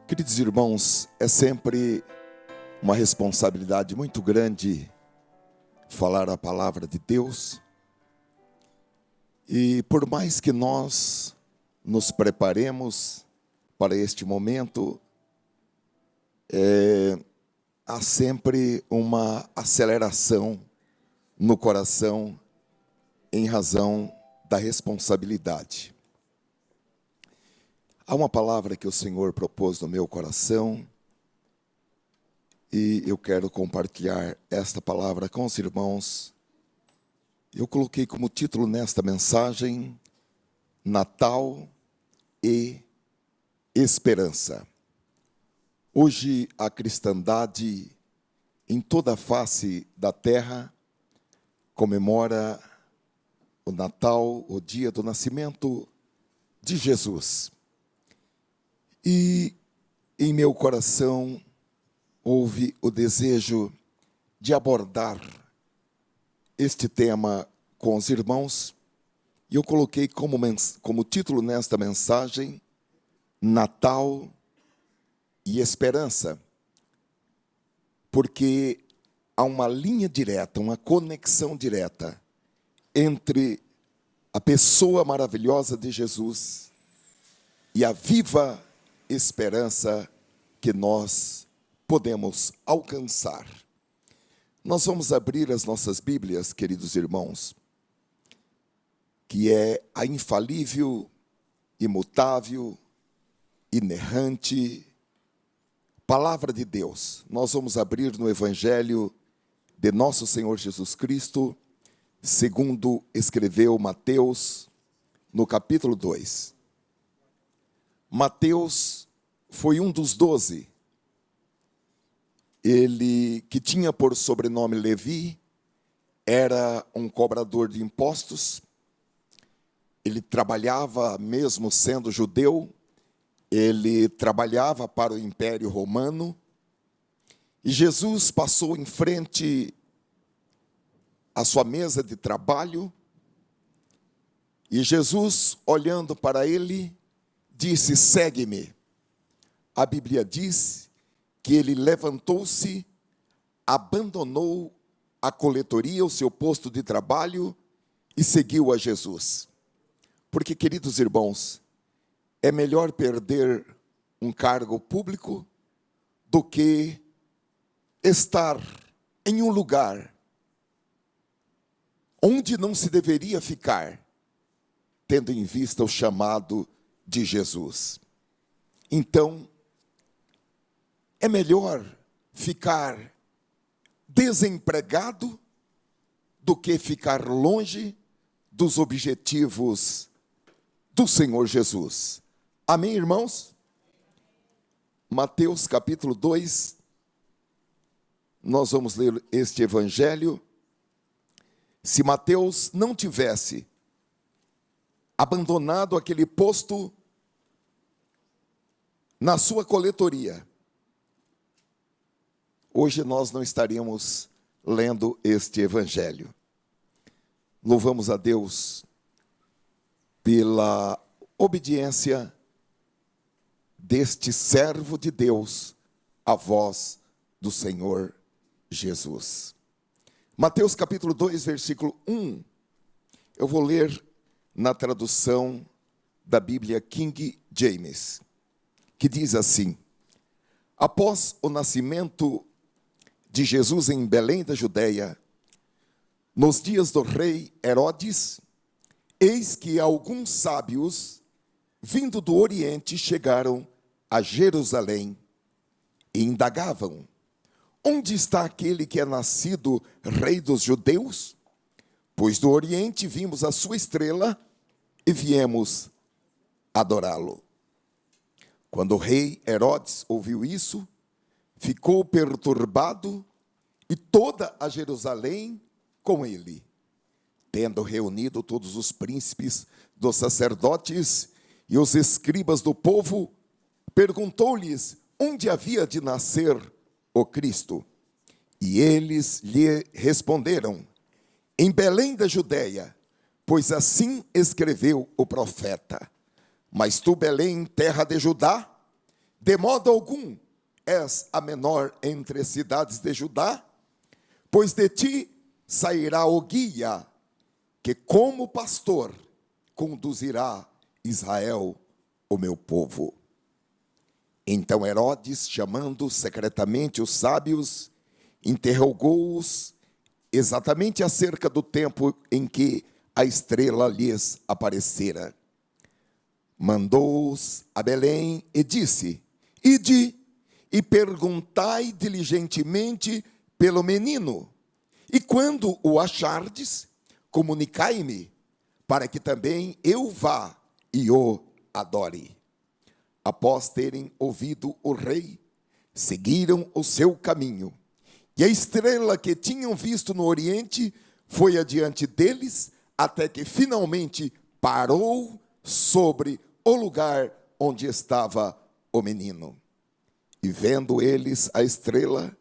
Queridos irmãos, é sempre uma responsabilidade muito grande falar a palavra de Deus. E por mais que nós nos preparemos para este momento, há sempre uma aceleração no coração em razão da responsabilidade. Há uma palavra que o Senhor propôs no meu coração e eu quero compartilhar esta palavra com os irmãos. Eu coloquei como título nesta mensagem, Natal e Esperança. Hoje a cristandade em toda a face da terra comemora o Natal, o dia do nascimento de Jesus. E em meu coração houve o desejo de abordar este tema com os irmãos, e eu coloquei como título nesta mensagem, Natal e Esperança, porque há uma linha direta, uma conexão direta entre a pessoa maravilhosa de Jesus e a viva esperança que nós podemos alcançar. Nós vamos abrir as nossas Bíblias, queridos irmãos, que é a infalível, imutável, inerrante Palavra de Deus. Nós vamos abrir no Evangelho de nosso Senhor Jesus Cristo, segundo escreveu Mateus, no capítulo 2. Mateus foi um dos 12. Ele, que tinha por sobrenome Levi, era um cobrador de impostos. Ele trabalhava, mesmo sendo judeu, ele trabalhava para o Império Romano. E Jesus passou em frente à sua mesa de trabalho. E Jesus, olhando para ele, disse: segue-me. A Bíblia diz que ele levantou-se, abandonou a coletoria, o seu posto de trabalho, e seguiu a Jesus. Porque, queridos irmãos, é melhor perder um cargo público do que estar em um lugar onde não se deveria ficar, tendo em vista o chamado de Jesus. Então, é melhor ficar desempregado do que ficar longe dos objetivos do Senhor Jesus. Amém, irmãos? Mateus capítulo 2, nós vamos ler este evangelho. Se Mateus não tivesse abandonado aquele posto na sua coletoria, hoje nós não estaríamos lendo este evangelho. Louvamos a Deus pela obediência deste servo de Deus à voz do Senhor Jesus. Mateus capítulo 2, versículo 1. Eu vou ler na tradução da Bíblia King James, que diz assim: após o nascimento de Jesus em Belém da Judeia, nos dias do rei Herodes, eis que alguns sábios, vindo do Oriente, chegaram a Jerusalém e indagavam: onde está aquele que é nascido rei dos judeus? Pois do Oriente vimos a sua estrela e viemos adorá-lo. Quando o rei Herodes ouviu isso, ficou perturbado, e toda a Jerusalém com ele. Tendo reunido todos os príncipes dos sacerdotes e os escribas do povo, perguntou-lhes onde havia de nascer o Cristo. E eles lhe responderam: em Belém da Judeia, pois assim escreveu o profeta. Mas tu, Belém, terra de Judá, de modo algum és a menor entre as cidades de Judá, pois de ti sairá o guia, que como pastor conduzirá Israel, o meu povo. Então Herodes, chamando secretamente os sábios, interrogou-os exatamente acerca do tempo em que a estrela lhes aparecera. Mandou-os a Belém e disse: Ide e perguntai diligentemente pelo menino, e quando o achardes, comunicai-me, para que também eu vá e o adore. Após terem ouvido o rei, seguiram o seu caminho, e a estrela que tinham visto no oriente foi adiante deles, até que finalmente parou sobre o lugar onde estava o menino. E vendo eles a estrela,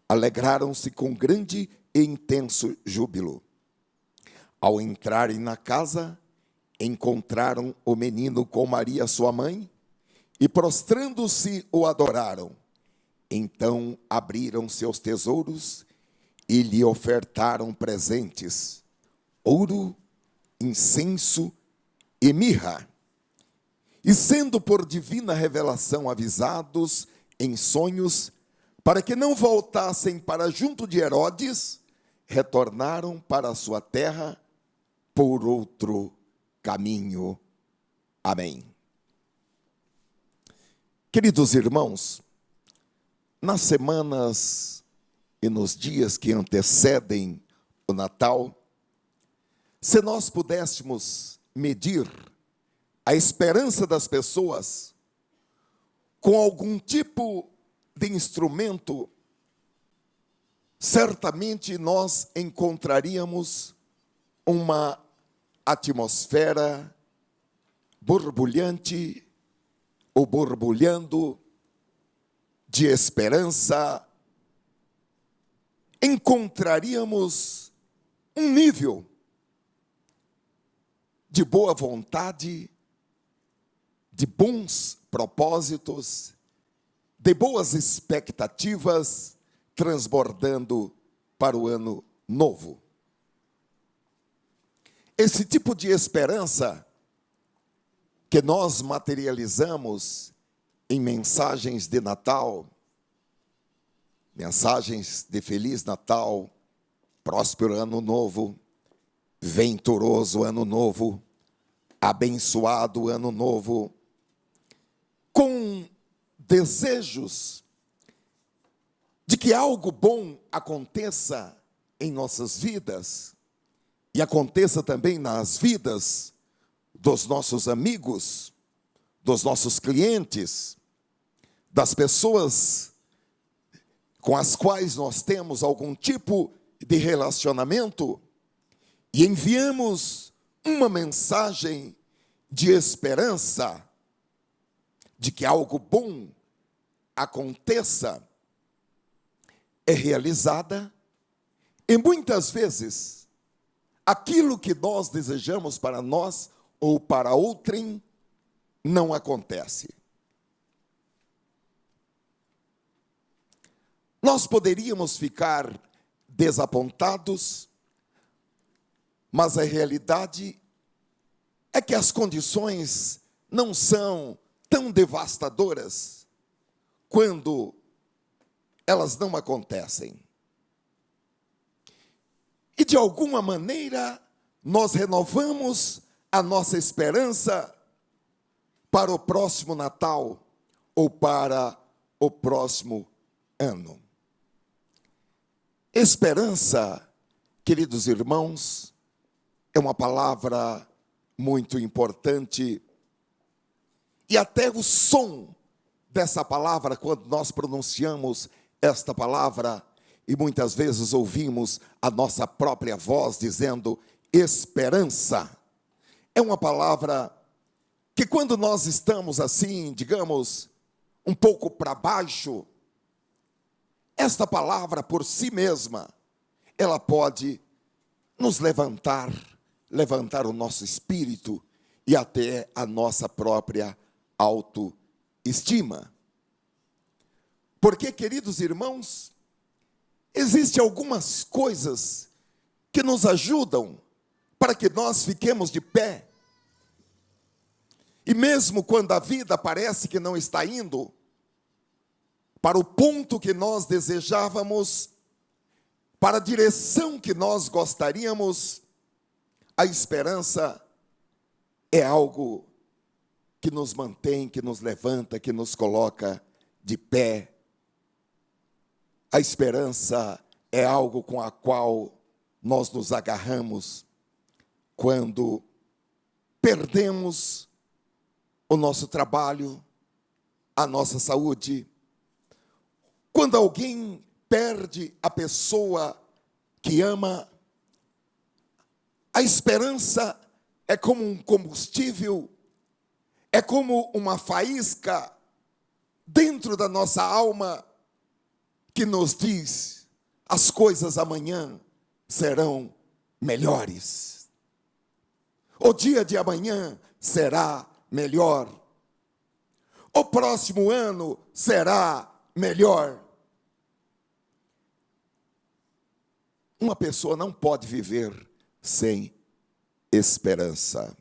alegraram-se com grande e intenso júbilo. Ao entrarem na casa, encontraram o menino com Maria, sua mãe, e prostrando-se o adoraram. Então abriram seus tesouros e lhe ofertaram presentes: ouro, incenso e mirra. E sendo por divina revelação avisados em sonhos, para que não voltassem para junto de Herodes, retornaram para a sua terra por outro caminho. Amém. Queridos irmãos, nas semanas e nos dias que antecedem o Natal, se nós pudéssemos medir a esperança das pessoas com algum tipo de instrumento, certamente nós encontraríamos uma atmosfera borbulhante ou borbulhando de esperança. Encontraríamos um nível de boa vontade, de bons propósitos, de boas expectativas transbordando para o ano novo. Esse tipo de esperança que nós materializamos em mensagens de Natal, mensagens de Feliz Natal, próspero Ano Novo, venturoso Ano Novo, abençoado Ano Novo, com desejos de que algo bom aconteça em nossas vidas e aconteça também nas vidas dos nossos amigos, dos nossos clientes, das pessoas com as quais nós temos algum tipo de relacionamento, e enviamos uma mensagem de esperança, de que algo bom aconteça, é realizada, e muitas vezes, aquilo que nós desejamos para nós ou para outrem, não acontece. Nós poderíamos ficar desapontados, mas a realidade é que as condições não são tão devastadoras quando elas não acontecem. E de alguma maneira nós renovamos a nossa esperança para o próximo Natal ou para o próximo ano. Esperança, queridos irmãos, é uma palavra muito importante, e até o som dessa palavra, quando nós pronunciamos esta palavra, e muitas vezes ouvimos a nossa própria voz dizendo esperança, é uma palavra que quando nós estamos assim, digamos, um pouco para baixo, esta palavra por si mesma, ela pode nos levantar o nosso espírito e até a nossa própria autoestima. Porque, queridos irmãos, existem algumas coisas que nos ajudam para que nós fiquemos de pé. E mesmo quando a vida parece que não está indo para o ponto que nós desejávamos, para a direção que nós gostaríamos, a esperança é algo que nos mantém, que nos levanta, que nos coloca de pé. A esperança é algo com a qual nós nos agarramos quando perdemos o nosso trabalho, a nossa saúde. Quando alguém perde a pessoa que ama, a esperança é como um combustível, é como uma faísca dentro da nossa alma que nos diz: as coisas amanhã serão melhores. O dia de amanhã será melhor. O próximo ano será melhor. Uma pessoa não pode viver sem esperança.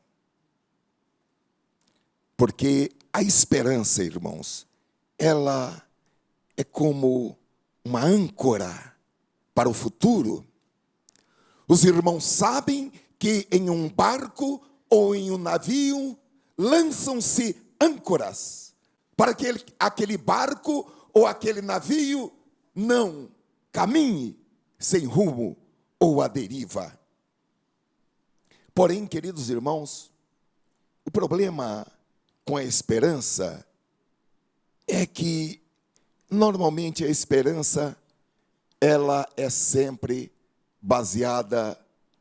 Porque a esperança, irmãos, ela é como uma âncora para o futuro. Os irmãos sabem que em um barco ou em um navio lançam-se âncoras para que aquele barco ou aquele navio não caminhe sem rumo ou à deriva. Porém, queridos irmãos, o problema com a esperança é que, normalmente, a esperança, ela é sempre baseada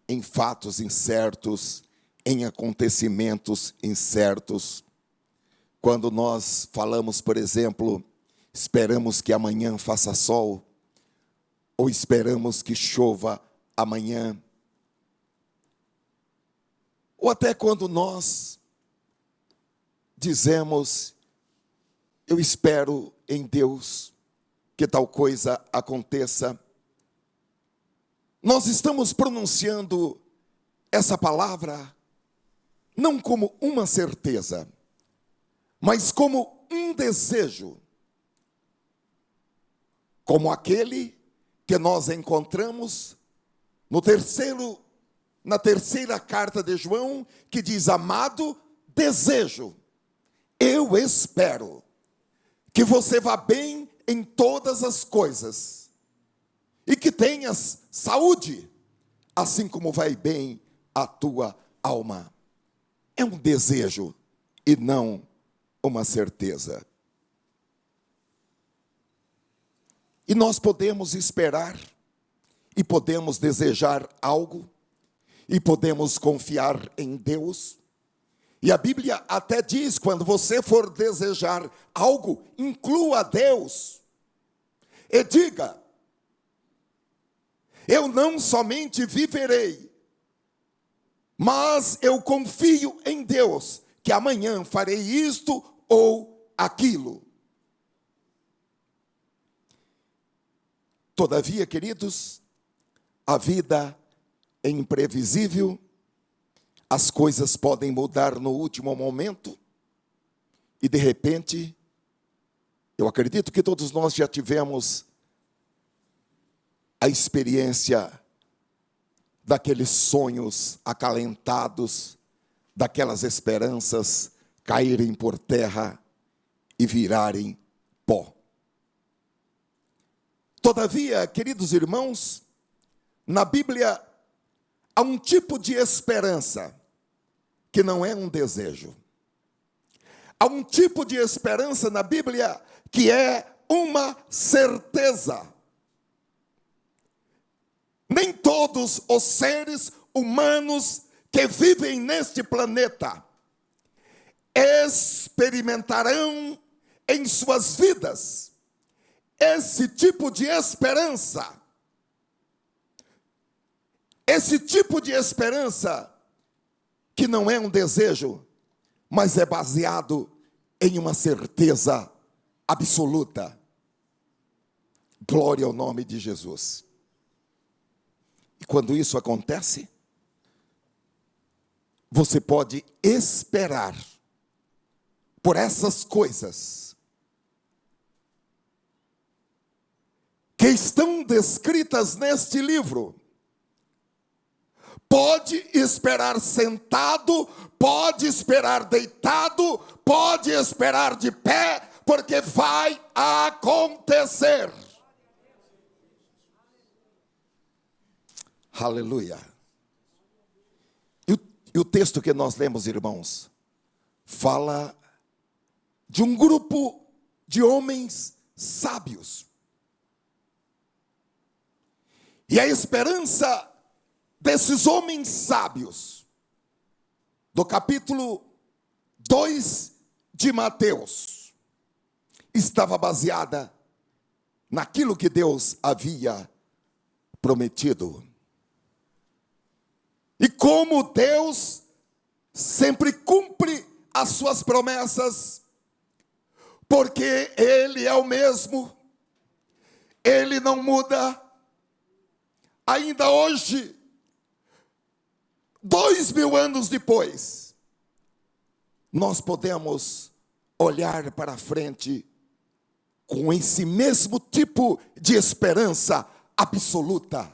em fatos incertos, em acontecimentos incertos. Quando nós falamos, por exemplo, esperamos que amanhã faça sol, ou esperamos que chova amanhã, ou até quando nós dizemos: eu espero em Deus que tal coisa aconteça, nós estamos pronunciando essa palavra não como uma certeza, mas como um desejo, como aquele que nós encontramos na terceira carta de João, que diz: amado, desejo, eu espero que você vá bem em todas as coisas e que tenhas saúde, assim como vai bem a tua alma. É um desejo e não uma certeza. E nós podemos esperar, e podemos desejar algo, e podemos confiar em Deus. E a Bíblia até diz: quando você for desejar algo, inclua Deus. E diga: eu não somente viverei, mas eu confio em Deus, que amanhã farei isto ou aquilo. Todavia, queridos, a vida é imprevisível, as coisas podem mudar no último momento, e de repente, eu acredito que todos nós já tivemos a experiência daqueles sonhos acalentados, daquelas esperanças caírem por terra e virarem pó. Todavia, queridos irmãos, na Bíblia há um tipo de esperança que não é um desejo. Há um tipo de esperança na Bíblia que é uma certeza. Nem todos os seres humanos que vivem neste planeta experimentarão em suas vidas esse tipo de esperança. Esse tipo de esperança que não é um desejo, mas é baseado em uma certeza absoluta. Glória ao nome de Jesus. E quando isso acontece, você pode esperar por essas coisas que estão descritas neste livro. Pode esperar sentado, pode esperar deitado, pode esperar de pé, porque vai acontecer. Aleluia. E o texto que nós lemos, irmãos, fala de um grupo de homens sábios. E a esperança desses homens sábios, do capítulo 2 de Mateus, estava baseada naquilo que Deus havia prometido. E como Deus sempre cumpre as suas promessas, porque Ele é o mesmo, Ele não muda. Ainda hoje, 2000 anos depois, nós podemos olhar para frente com esse mesmo tipo de esperança absoluta.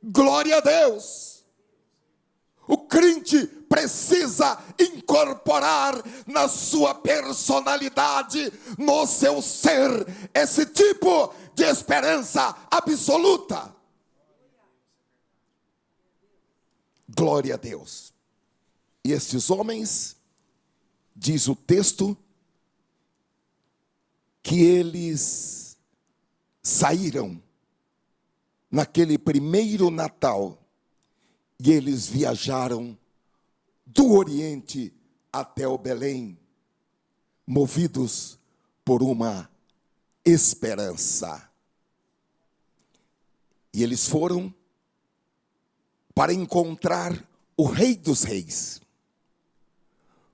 Glória a Deus! O crente precisa incorporar na sua personalidade, no seu ser, esse tipo de esperança absoluta. Glória a Deus. E estes homens, diz o texto, que eles saíram naquele primeiro Natal e eles viajaram do Oriente até o Belém, movidos por uma esperança. E eles foram para encontrar o Rei dos Reis,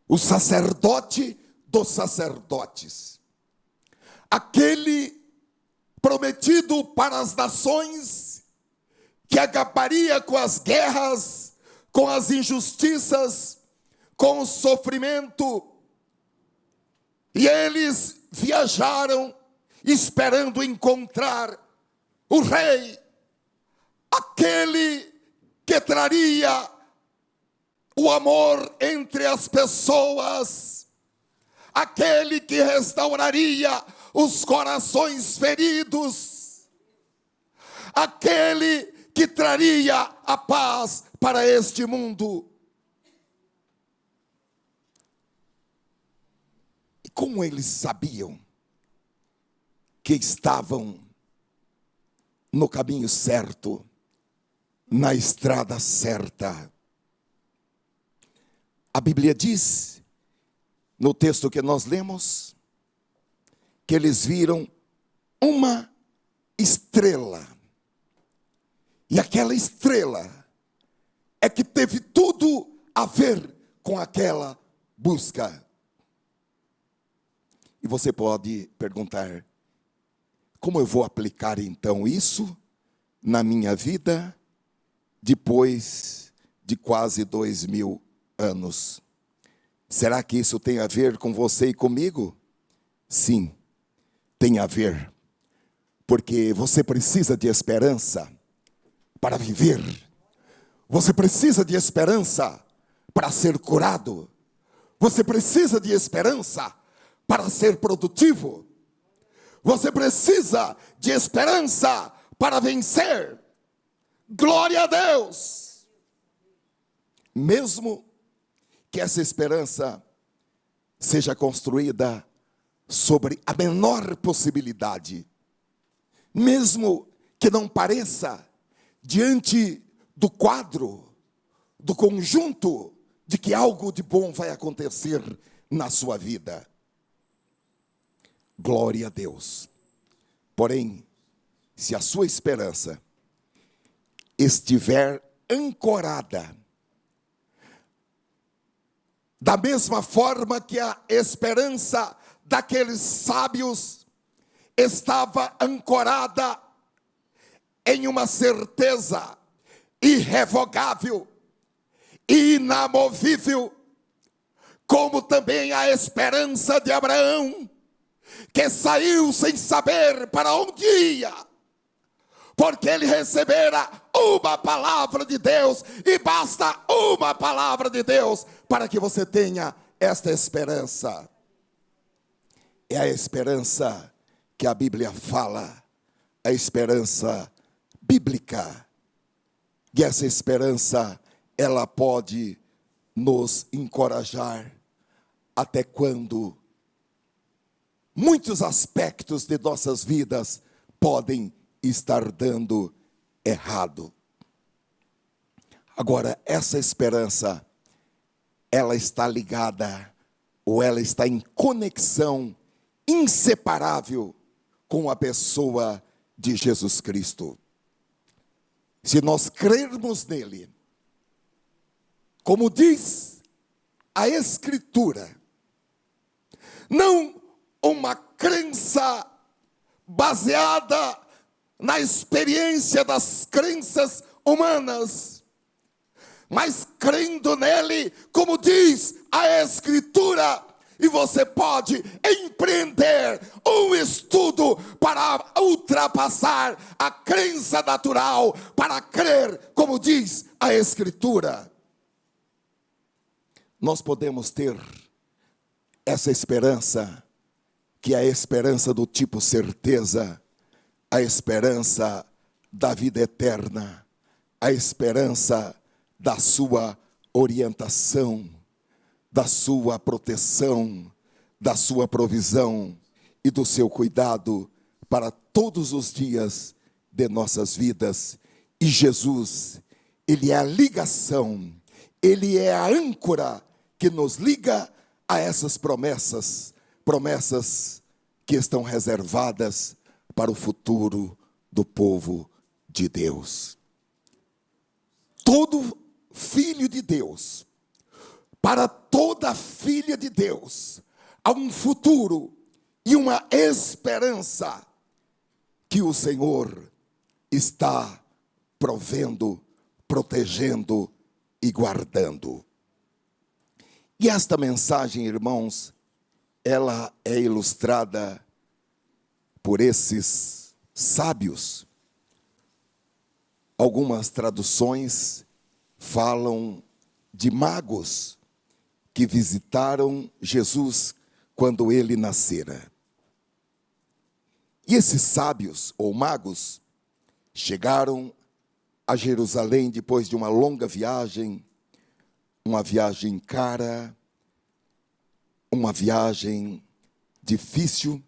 o sacerdote dos sacerdotes, aquele prometido para as nações, que acabaria com as guerras, com as injustiças, com o sofrimento. E eles viajaram esperando encontrar o rei, aquele que traria o amor entre as pessoas, aquele que restauraria os corações feridos, aquele que traria a paz para este mundo. E como eles sabiam que estavam no caminho certo, na estrada certa? A Bíblia diz, no texto que nós lemos, que eles viram uma estrela. E aquela estrela é que teve tudo a ver com aquela busca. E você pode perguntar, como eu vou aplicar então isso na minha vida depois de quase 2000 anos? Será que isso tem a ver com você e comigo? Sim, tem a ver. Porque você precisa de esperança para viver. Você precisa de esperança para ser curado. Você precisa de esperança para ser produtivo. Você precisa de esperança para vencer. Glória a Deus! Mesmo que essa esperança seja construída sobre a menor possibilidade, mesmo que não pareça, diante do quadro, do conjunto, de que algo de bom vai acontecer na sua vida. Glória a Deus. Porém, se a sua esperança estiver ancorada, da mesma forma que a esperança daqueles sábios estava ancorada em uma certeza irrevogável, inamovível, como também a esperança de Abraão, que saiu sem saber para onde ia, porque ele recebera uma palavra de Deus, e basta uma palavra de Deus para que você tenha esta esperança. É a esperança que a Bíblia fala, a esperança bíblica. E essa esperança, ela pode nos encorajar até quando muitos aspectos de nossas vidas podem estar dando errado. Agora, essa esperança, ela está ligada, ou ela está em conexão inseparável com a pessoa de Jesus Cristo. Se nós crermos nele, como diz a Escritura, não uma crença baseada na experiência das crenças humanas, mas crendo nele, como diz a Escritura, e você pode empreender um estudo para ultrapassar a crença natural, para crer, como diz a Escritura. Nós podemos ter essa esperança, que é a esperança do tipo certeza, a esperança da vida eterna, a esperança da sua orientação, da sua proteção, da sua provisão e do seu cuidado para todos os dias de nossas vidas. E Jesus, ele é a ligação, ele é a âncora que nos liga a essas promessas, promessas que estão reservadas para o futuro do povo de Deus. Todo filho de Deus, para toda filha de Deus, há um futuro e uma esperança que o Senhor está provendo, protegendo e guardando. E esta mensagem, irmãos, ela é ilustrada por esses sábios. Algumas traduções falam de magos que visitaram Jesus quando ele nascera. E esses sábios ou magos chegaram a Jerusalém depois de uma longa viagem, uma viagem cara, uma viagem difícil.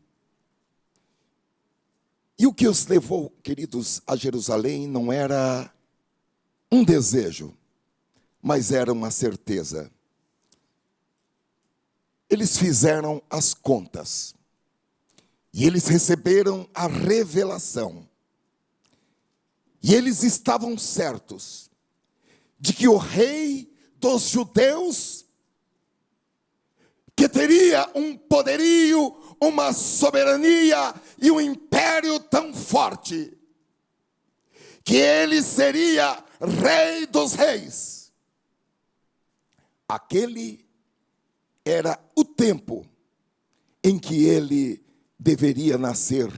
E o que os levou, queridos, a Jerusalém não era um desejo, mas era uma certeza. Eles fizeram as contas e eles receberam a revelação. E eles estavam certos de que o rei dos judeus, que teria um poderio, uma soberania e um império tão forte, que ele seria rei dos reis. Aquele era o tempo em que ele deveria nascer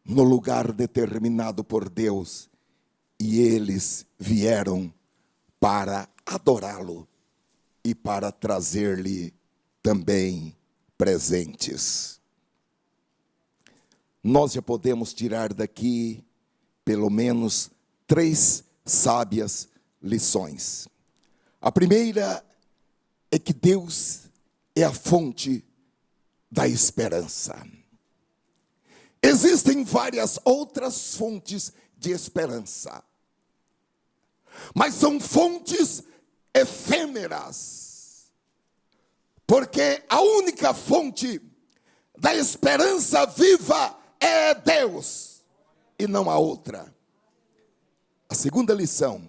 no lugar determinado por Deus, e eles vieram para adorá-lo e para trazer-lhe também presentes. Nós já podemos tirar daqui pelo menos 3 sábias lições. A primeira é que Deus é a fonte da esperança. Existem várias outras fontes de esperança, mas são fontes efêmeras, porque a única fonte da esperança viva é Deus e não há outra. A segunda lição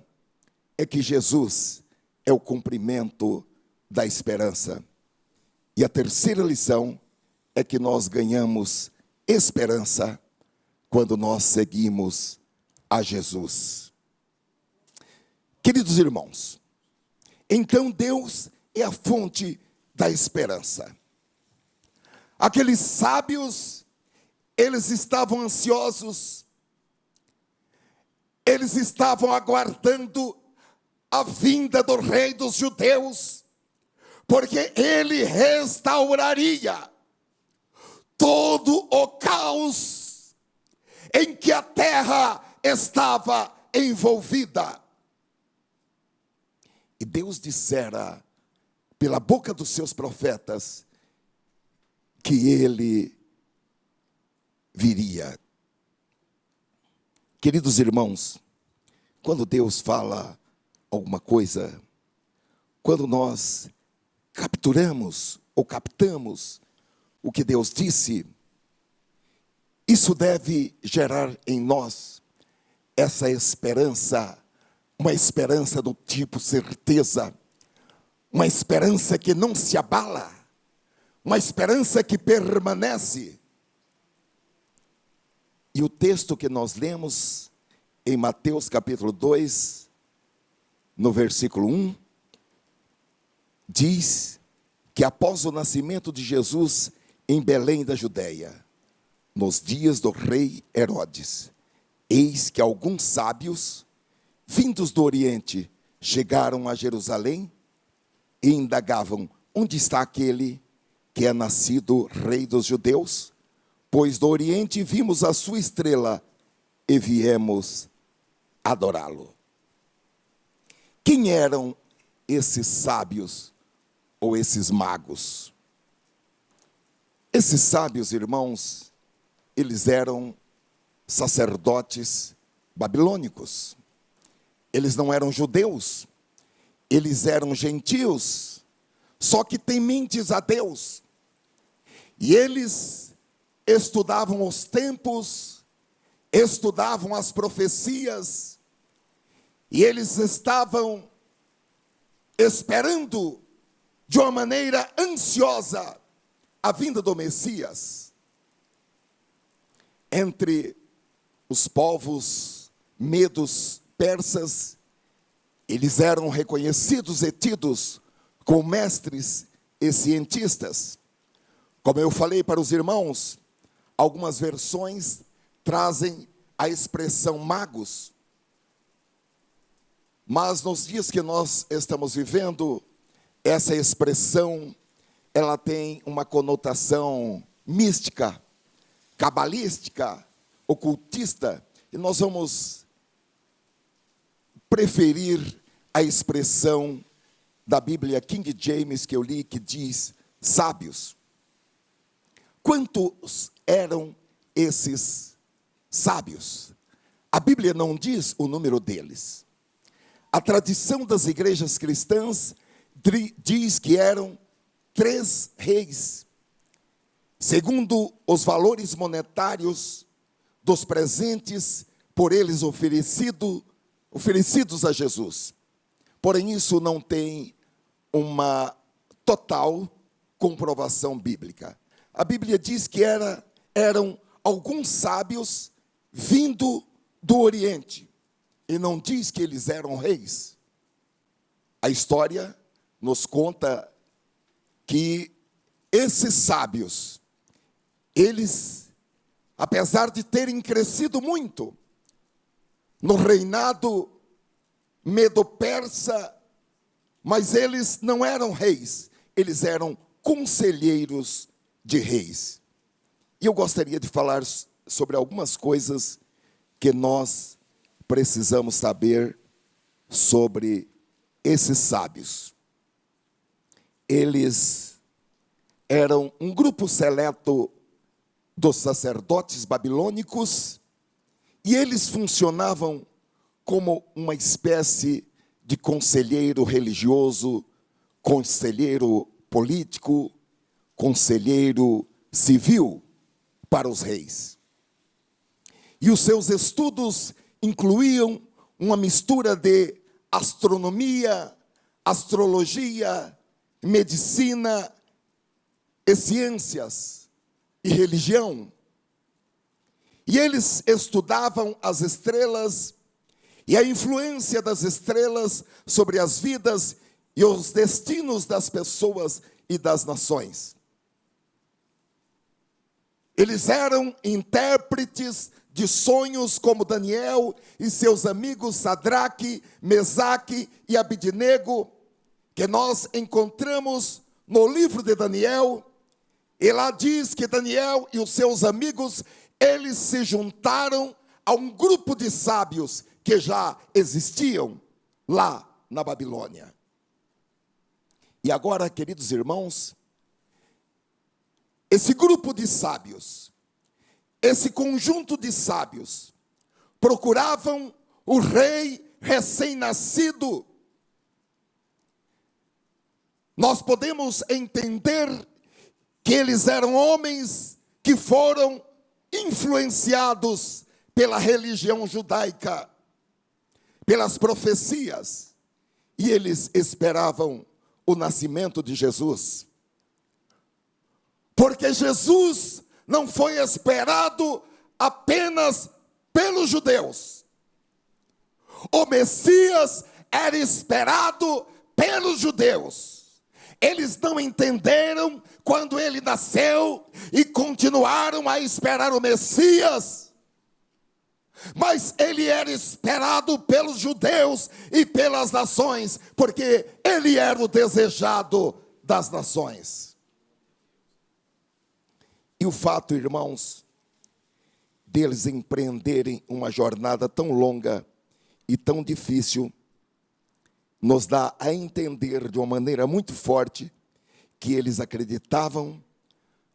é que Jesus é o cumprimento da esperança. E a terceira lição é que nós ganhamos esperança quando nós seguimos a Jesus. Queridos irmãos, então Deus é a fonte da esperança. Aqueles sábios, eles estavam ansiosos, eles estavam aguardando a vinda do rei dos judeus, porque ele restauraria todo o caos em que a terra estava envolvida. E Deus dissera pela boca dos seus profetas que ele viria. Queridos irmãos, quando Deus fala alguma coisa, quando nós capturamos ou captamos o que Deus disse, isso deve gerar em nós essa esperança, uma esperança do tipo certeza, uma esperança que não se abala, uma esperança que permanece. E o texto que nós lemos em Mateus capítulo 2, no versículo 1, diz que após o nascimento de Jesus em Belém da Judéia, nos dias do rei Herodes, eis que alguns sábios, vindos do Oriente, chegaram a Jerusalém e indagavam: onde está aquele que é nascido rei dos judeus? Pois do Oriente vimos a sua estrela e viemos adorá-lo. Quem eram esses sábios ou esses magos? Esses sábios, irmãos, eles eram sacerdotes babilônicos. Eles não eram judeus, eles eram gentios, só que tementes a Deus. E eles estudavam os tempos, estudavam as profecias, e eles estavam esperando de uma maneira ansiosa a vinda do Messias. Entre os povos medos, persas, eles eram reconhecidos e tidos como mestres e cientistas. Como eu falei para os irmãos, algumas versões trazem a expressão magos. Mas nos dias que nós estamos vivendo, essa expressão, ela tem uma conotação mística, cabalística, ocultista, e nós vamos preferir a expressão da Bíblia King James que eu li, que diz sábios. Quantos eram esses sábios? A Bíblia não diz o número deles. A tradição das igrejas cristãs diz que eram 3 reis, segundo os valores monetários dos presentes por eles oferecidos a Jesus. Porém, isso não tem uma total comprovação bíblica. A Bíblia diz que eram alguns sábios vindo do Oriente, e não diz que eles eram reis. A história nos conta que esses sábios, eles, apesar de terem crescido muito no reinado medo-persa, mas eles não eram reis, eles eram conselheiros de reis. E eu gostaria de falar sobre algumas coisas que nós precisamos saber sobre esses sábios. Eles eram um grupo seleto dos sacerdotes babilônicos, e eles funcionavam como uma espécie de conselheiro religioso, conselheiro político, conselheiro civil para os reis. E os seus estudos incluíam uma mistura de astronomia, astrologia, medicina e ciências e religião. E eles estudavam as estrelas e a influência das estrelas sobre as vidas e os destinos das pessoas e das nações. Eles eram intérpretes de sonhos como Daniel e seus amigos Sadraque, Mesaque e Abidnego, que nós encontramos no livro de Daniel. E lá diz que Daniel e os seus amigos, eles se juntaram a um grupo de sábios que já existiam lá na Babilônia. E agora, queridos irmãos, esse grupo de sábios, esse conjunto de sábios, procuravam o rei recém-nascido. Nós podemos entender que eles eram homens que foram influenciados pela religião judaica, pelas profecias, e eles esperavam o nascimento de Jesus. Porque Jesus não foi esperado apenas pelos judeus. O Messias era esperado pelos judeus. Eles não entenderam quando ele nasceu e continuaram a esperar o Messias. Mas ele era esperado pelos judeus e pelas nações, porque ele era o desejado das nações. E o fato, irmãos, deles empreenderem uma jornada tão longa e tão difícil, nos dá a entender de uma maneira muito forte que eles acreditavam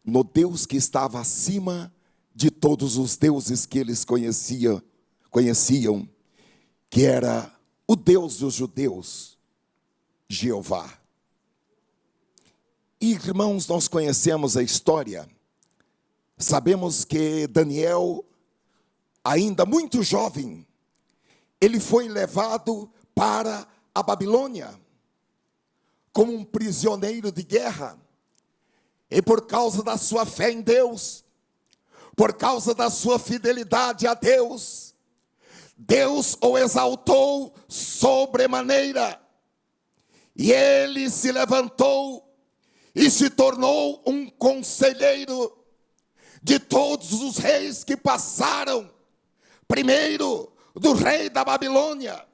no Deus que estava acima de todos os deuses que eles conheciam, que era o Deus dos judeus, Jeová. E, irmãos, nós conhecemos a história. Sabemos que Daniel, ainda muito jovem, ele foi levado para a Babilônia como um prisioneiro de guerra. E por causa da sua fé em Deus, por causa da sua fidelidade a Deus, Deus o exaltou sobremaneira. E ele se levantou e se tornou um conselheiro de todos os reis que passaram, primeiro do rei da Babilônia.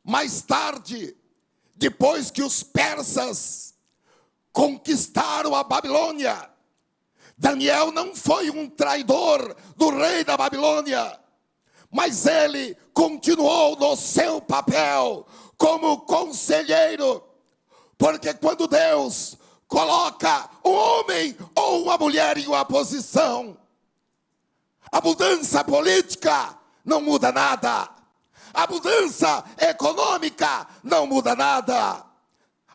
Mais tarde, depois que os persas conquistaram a Babilônia, Daniel não foi um traidor do rei da Babilônia, mas ele continuou no seu papel como conselheiro, porque quando Deus coloca um homem ou uma mulher em uma posição, a mudança política não muda nada, a mudança econômica não muda nada,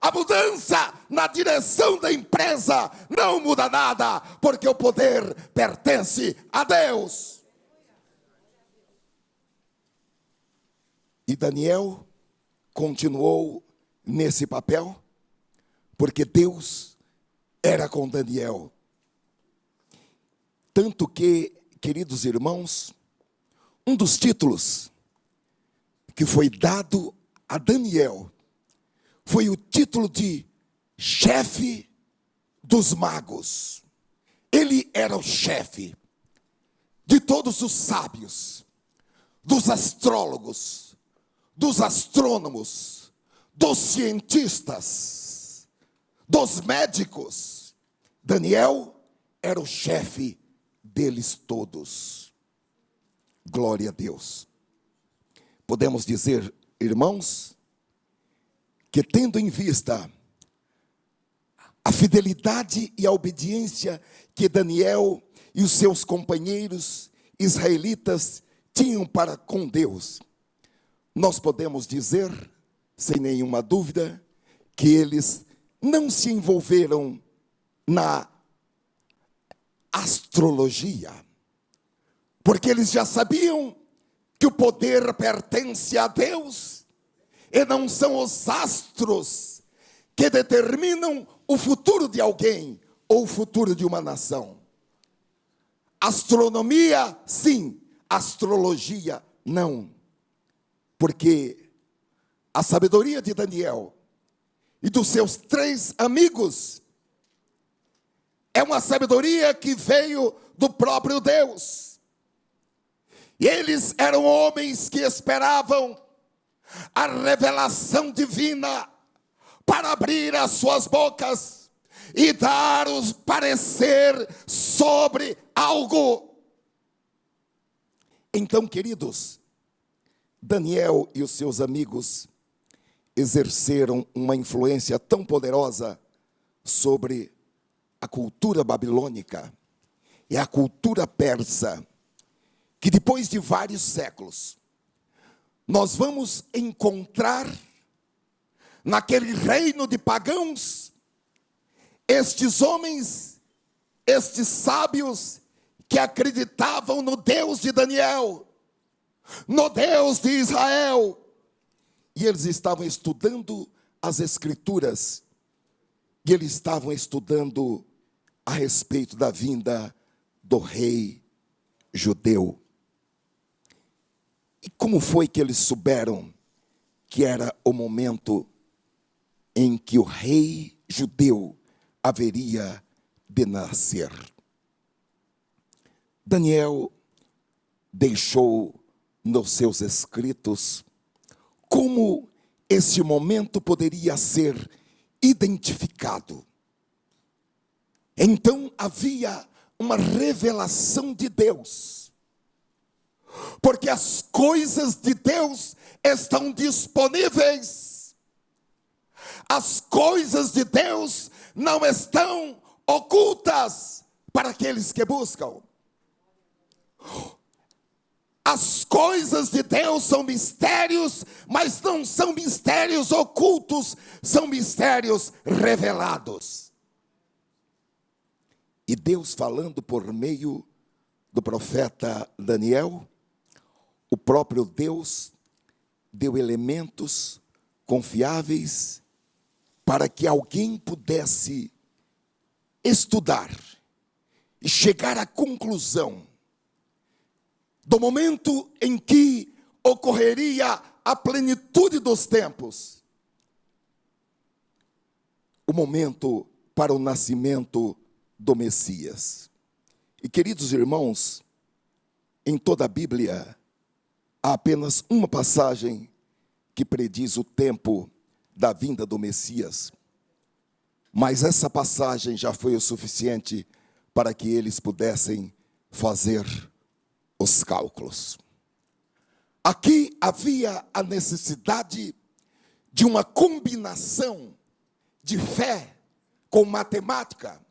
a mudança na direção da empresa não muda nada, porque o poder pertence a Deus. E Daniel continuou nesse papel, porque Deus era com Daniel. Tanto que, queridos irmãos, um dos títulos que foi dado a Daniel foi o título de chefe dos magos. Ele era o chefe de todos os sábios, dos astrólogos, dos astrônomos, dos cientistas, dos médicos. Daniel era o chefe deles todos. Glória a Deus. Podemos dizer, irmãos, que tendo em vista a fidelidade e a obediência que Daniel e os seus companheiros israelitas tinham para com Deus, nós podemos dizer, sem nenhuma dúvida, que eles não se envolveram na astrologia, porque eles já sabiam que o poder pertence a Deus, e não são os astros que determinam o futuro de alguém ou o futuro de uma nação. Astronomia, sim. Astrologia, não. Porque a sabedoria de Daniel e dos seus 3 amigos é uma sabedoria que veio do próprio Deus. E eles eram homens que esperavam a revelação divina para abrir as suas bocas e dar o parecer sobre algo. Então, queridos, Daniel e os seus amigos exerceram uma influência tão poderosa sobre a cultura babilônica e a cultura persa, que depois de vários séculos, nós vamos encontrar naquele reino de pagãos, estes homens, estes sábios, que acreditavam no Deus de Daniel, no Deus de Israel, e eles estavam estudando as Escrituras, e eles estavam estudando a respeito da vinda do rei judeu. E como foi que eles souberam que era o momento em que o rei judeu haveria de nascer? Daniel deixou nos seus escritos como esse momento poderia ser identificado. Então havia uma revelação de Deus, porque as coisas de Deus estão disponíveis. As coisas de Deus não estão ocultas para aqueles que buscam. As coisas de Deus são mistérios, mas não são mistérios ocultos, são mistérios revelados. E Deus, falando por meio do profeta Daniel, o próprio Deus deu elementos confiáveis para que alguém pudesse estudar e chegar à conclusão do momento em que ocorreria a plenitude dos tempos, o momento para o nascimento do Messias. E, queridos irmãos, em toda a Bíblia há apenas uma passagem que prediz o tempo da vinda do Messias, mas essa passagem já foi o suficiente para que eles pudessem fazer os cálculos. Aqui havia a necessidade de uma combinação de fé com matemática,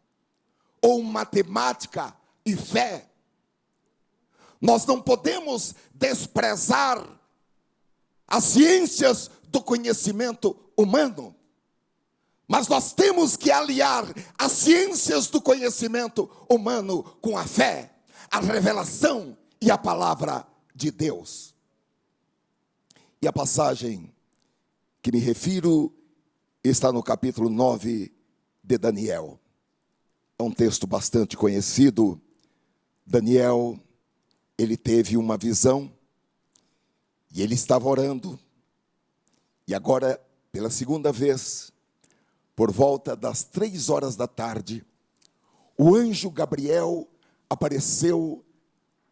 ou matemática e fé. Nós não podemos desprezar as ciências do conhecimento humano, mas nós temos que aliar as ciências do conhecimento humano com a fé, a revelação e a palavra de Deus. E a passagem que me refiro está no capítulo 9 de Daniel. É um texto bastante conhecido. Daniel, ele teve uma visão e ele estava orando. E agora, pela segunda vez, por volta das 3 horas da tarde, o anjo Gabriel apareceu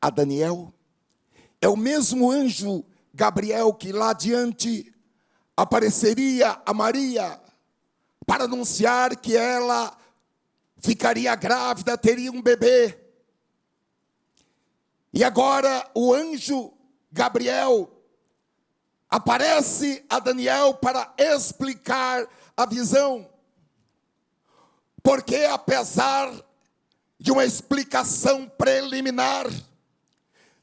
a Daniel. É o mesmo anjo Gabriel que lá adiante apareceria a Maria para anunciar que ela ficaria grávida, teria um bebê. E agora o anjo Gabriel aparece a Daniel para explicar a visão. Porque apesar de uma explicação preliminar,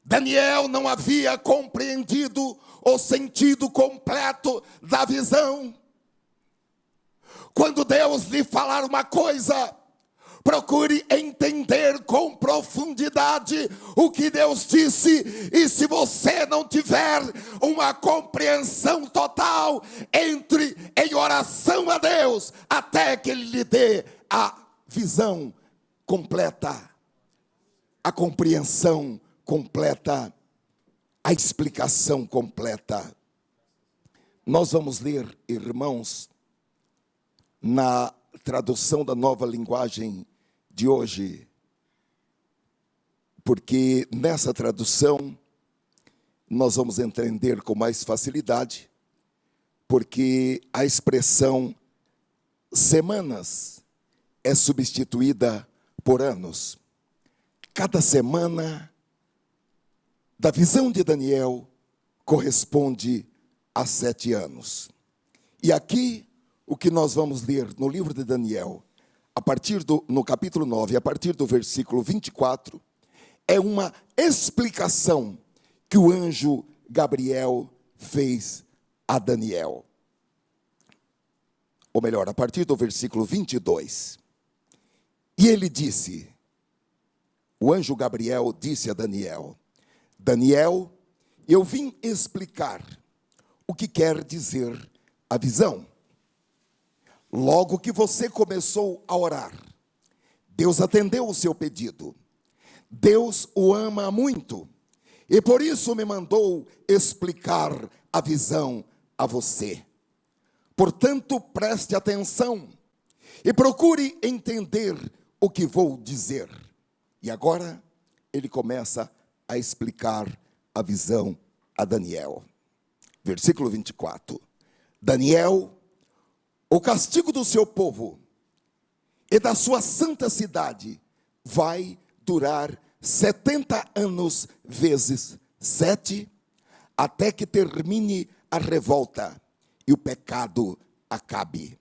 Daniel não havia compreendido o sentido completo da visão. Quando Deus lhe falar uma coisa, procure entender com profundidade o que Deus disse. E se você não tiver uma compreensão total, entre em oração a Deus, até que Ele lhe dê a visão completa. a compreensão completa, a explicação completa. Nós vamos ler, irmãos, na tradução da Nova Linguagem de hoje, porque nessa tradução nós vamos entender com mais facilidade, porque a expressão semanas é substituída por anos. Cada semana da visão de Daniel corresponde a 7 anos. E aqui, o que nós vamos ler no livro de Daniel, no capítulo 9, a partir do versículo 24, é uma explicação que o anjo Gabriel fez a Daniel. Ou melhor, a partir do versículo 22. E ele disse, o anjo Gabriel disse a Daniel, Daniel, eu vim explicar o que quer dizer a visão. Logo que você começou a orar, Deus atendeu o seu pedido. Deus o ama muito e por isso me mandou explicar a visão a você. Portanto, preste atenção e procure entender o que vou dizer. E agora, ele começa a explicar a visão a Daniel. Versículo 24. Daniel, o castigo do seu povo e da sua santa cidade vai durar 70 anos vezes 7, até que termine a revolta e o pecado acabe.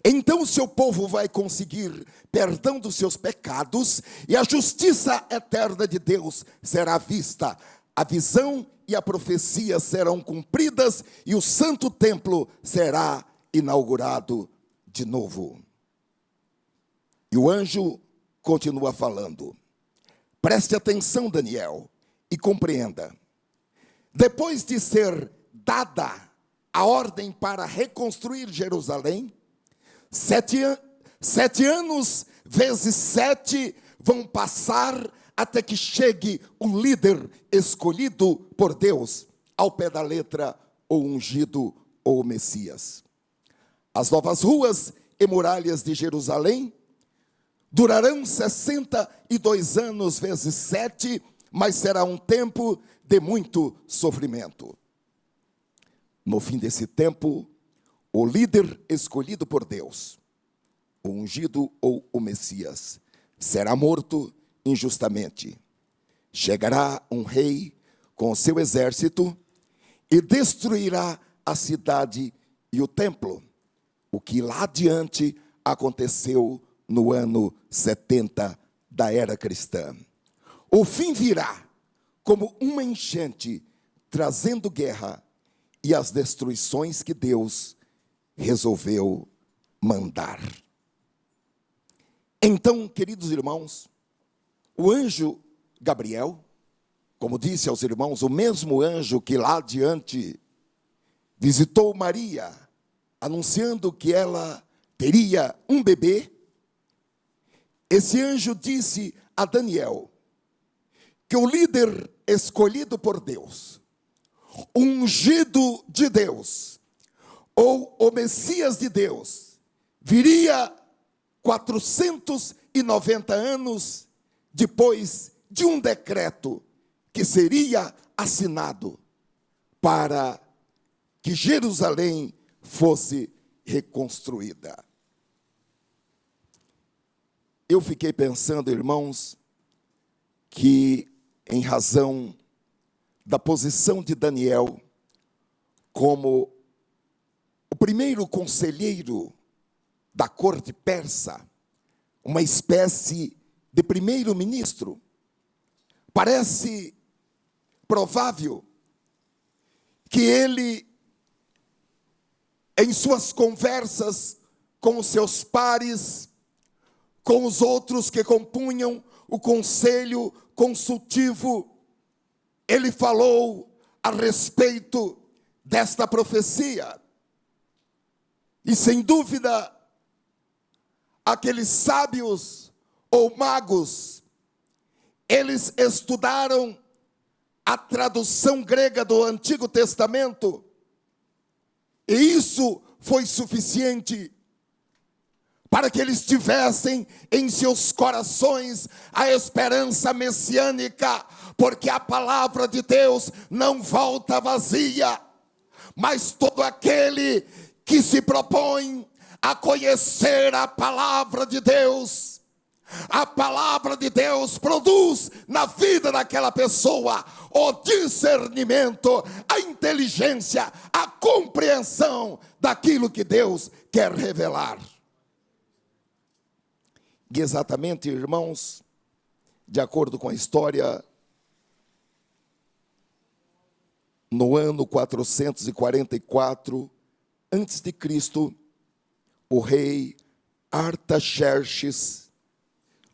Então o seu povo vai conseguir perdão dos seus pecados e a justiça eterna de Deus será vista. A visão e a profecia serão cumpridas e o santo templo será inaugurado de novo. E o anjo continua falando. Preste atenção, Daniel, e compreenda. Depois de ser dada a ordem para reconstruir Jerusalém, 7 anos vezes 7 vão passar até que chegue o líder escolhido por Deus, ao pé da letra, ou ungido, ou Messias. As novas ruas e muralhas de Jerusalém durarão 62 anos vezes 7, mas será um tempo de muito sofrimento. No fim desse tempo, o líder escolhido por Deus, o ungido ou o Messias, será morto injustamente. Chegará um rei com o seu exército e destruirá a cidade e o templo, o que lá adiante aconteceu no ano 70 da era cristã. O fim virá como uma enchente, trazendo guerra e as destruições que Deus resolveu mandar. Então, queridos irmãos, o anjo Gabriel, como disse aos irmãos, o mesmo anjo que lá adiante visitou Maria, anunciando que ela teria um bebê, esse anjo disse a Daniel que o líder escolhido por Deus, ungido de Deus, ou o Messias de Deus, viria 490 anos depois de um decreto que seria assinado para que Jerusalém fosse reconstruída. Eu fiquei pensando, irmãos, que em razão da posição de Daniel como o primeiro conselheiro da corte persa, uma espécie de primeiro-ministro, parece provável que ele, em suas conversas com os seus pares, com os outros que compunham o conselho consultivo, ele falou a respeito desta profecia. E sem dúvida, aqueles sábios ou magos, eles estudaram a tradução grega do Antigo Testamento, e isso foi suficiente para que eles tivessem em seus corações a esperança messiânica, porque a palavra de Deus não volta vazia, mas todo aquele que se propõe a conhecer a palavra de Deus, a palavra de Deus produz na vida daquela pessoa o discernimento, a inteligência, a compreensão daquilo que Deus quer revelar. E exatamente, irmãos, de acordo com a história, no ano 444 a.C., o rei Artaxerxes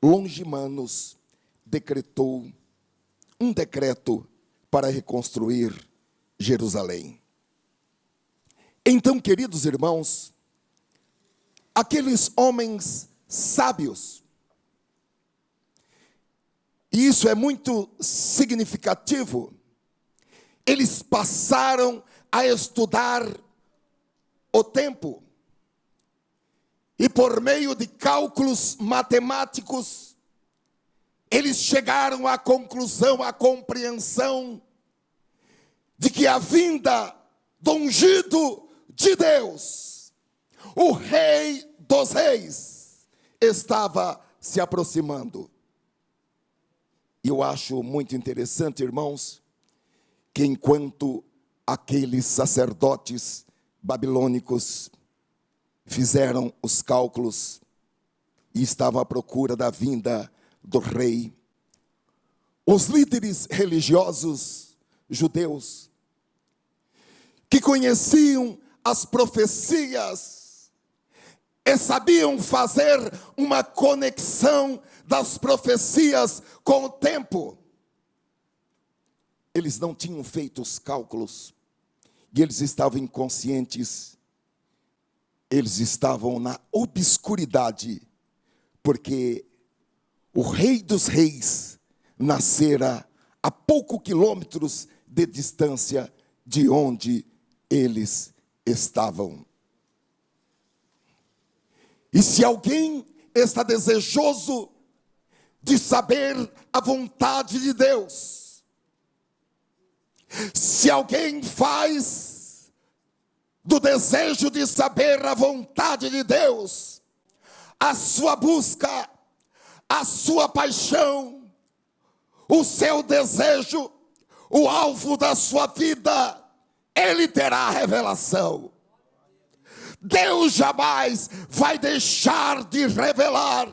Longimanus decretou um decreto para reconstruir Jerusalém. Então, queridos irmãos, aqueles homens sábios, e isso é muito significativo, eles passaram a estudar o tempo, e por meio de cálculos matemáticos, eles chegaram à conclusão, à compreensão, de que a vinda do ungido de Deus, o Rei dos Reis, estava se aproximando. E eu acho muito interessante, irmãos, que enquanto aqueles sacerdotes babilônicos fizeram os cálculos e estavam à procura da vinda do rei, os líderes religiosos judeus, que conheciam as profecias e sabiam fazer uma conexão das profecias com o tempo, eles não tinham feito os cálculos e eles estavam inconscientes, eles estavam na obscuridade, porque o Rei dos Reis nascera a poucos quilômetros de distância de onde eles estavam. E se alguém está desejoso de saber a vontade de Deus, se alguém faz do desejo de saber a vontade de Deus a sua busca, a sua paixão, o seu desejo, o alvo da sua vida, ele terá a revelação. Deus jamais vai deixar de revelar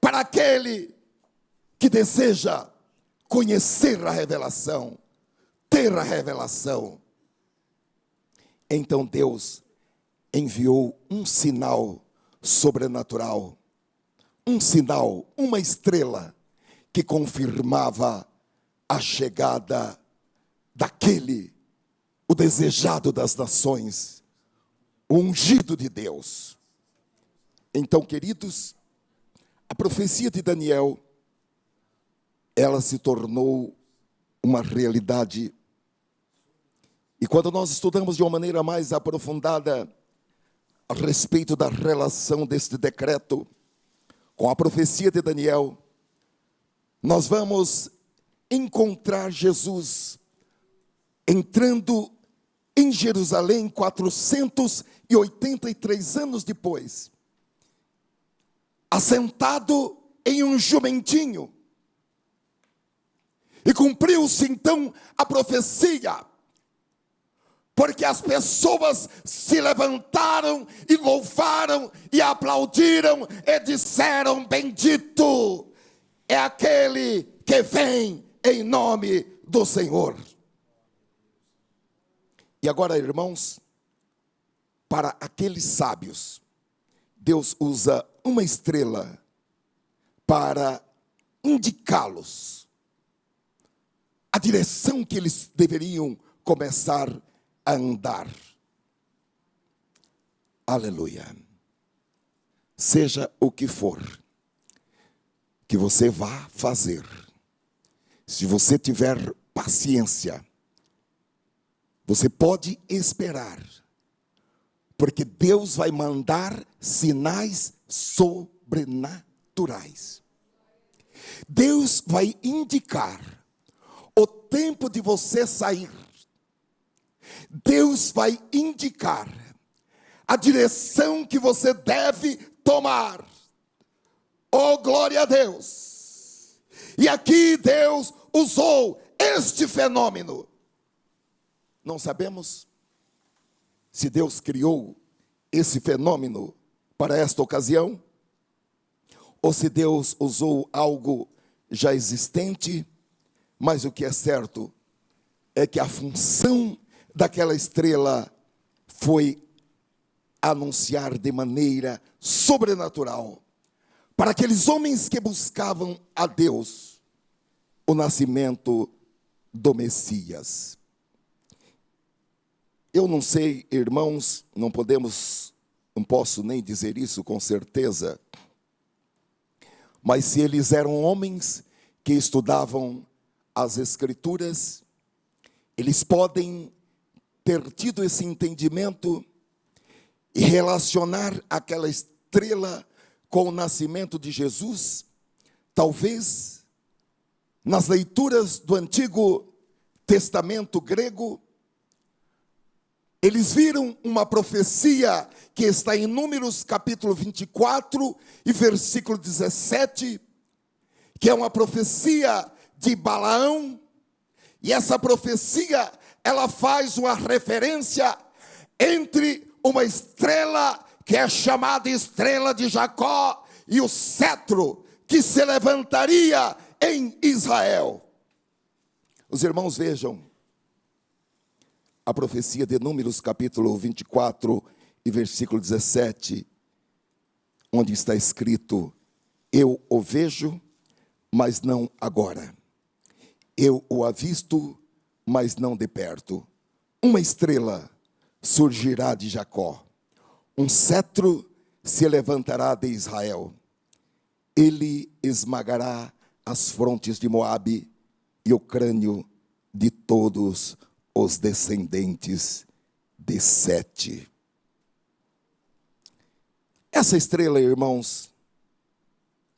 para aquele que deseja conhecer a revelação, ter a revelação. Então Deus enviou um sinal sobrenatural, um sinal, uma estrela que confirmava a chegada daquele, o desejado das nações, o ungido de Deus. Então, queridos, a profecia de Daniel, ela se tornou uma realidade. E quando nós estudamos de uma maneira mais aprofundada a respeito da relação deste decreto com a profecia de Daniel, nós vamos encontrar Jesus entrando em Jerusalém 483 anos depois, assentado em um jumentinho. E cumpriu-se então a profecia, porque as pessoas se levantaram e louvaram e aplaudiram e disseram: bendito é aquele que vem em nome do Senhor. E agora, irmãos, para aqueles sábios, Deus usa uma estrela para indicá-los a direção que eles deveriam começar a andar. Aleluia. Seja o que for que você vá fazer, Se você tiver paciência, você pode esperar, porque Deus vai mandar sinais sobrenaturais. Deus vai indicar o tempo de você sair. Deus vai indicar a direção que você deve tomar. Oh, glória a Deus! E aqui Deus usou este fenômeno. Não sabemos se Deus criou esse fenômeno para esta ocasião, ou se Deus usou algo já existente, mas o que é certo é que a função daquela estrela foi anunciar de maneira sobrenatural para aqueles homens que buscavam a Deus o nascimento do Messias. Eu não sei, irmãos, não posso nem dizer isso com certeza, mas se eles eram homens que estudavam as Escrituras, eles podem ter tido esse entendimento e relacionar aquela estrela com o nascimento de Jesus. Talvez nas leituras do Antigo Testamento grego, eles viram uma profecia que está em Números capítulo 24 e versículo 17, que é uma profecia de Balaão, e essa profecia, ela faz uma referência entre uma estrela, que é chamada estrela de Jacó, e o cetro que se levantaria em Israel. Os irmãos vejam a profecia de Números capítulo 24 e versículo 17, onde está escrito: eu o vejo, mas não agora. Eu o avisto, mas não de perto. Uma estrela surgirá de Jacó, um cetro se levantará de Israel. Ele esmagará as frontes de Moabe e o crânio de todos os descendentes de Sete. Essa estrela, irmãos,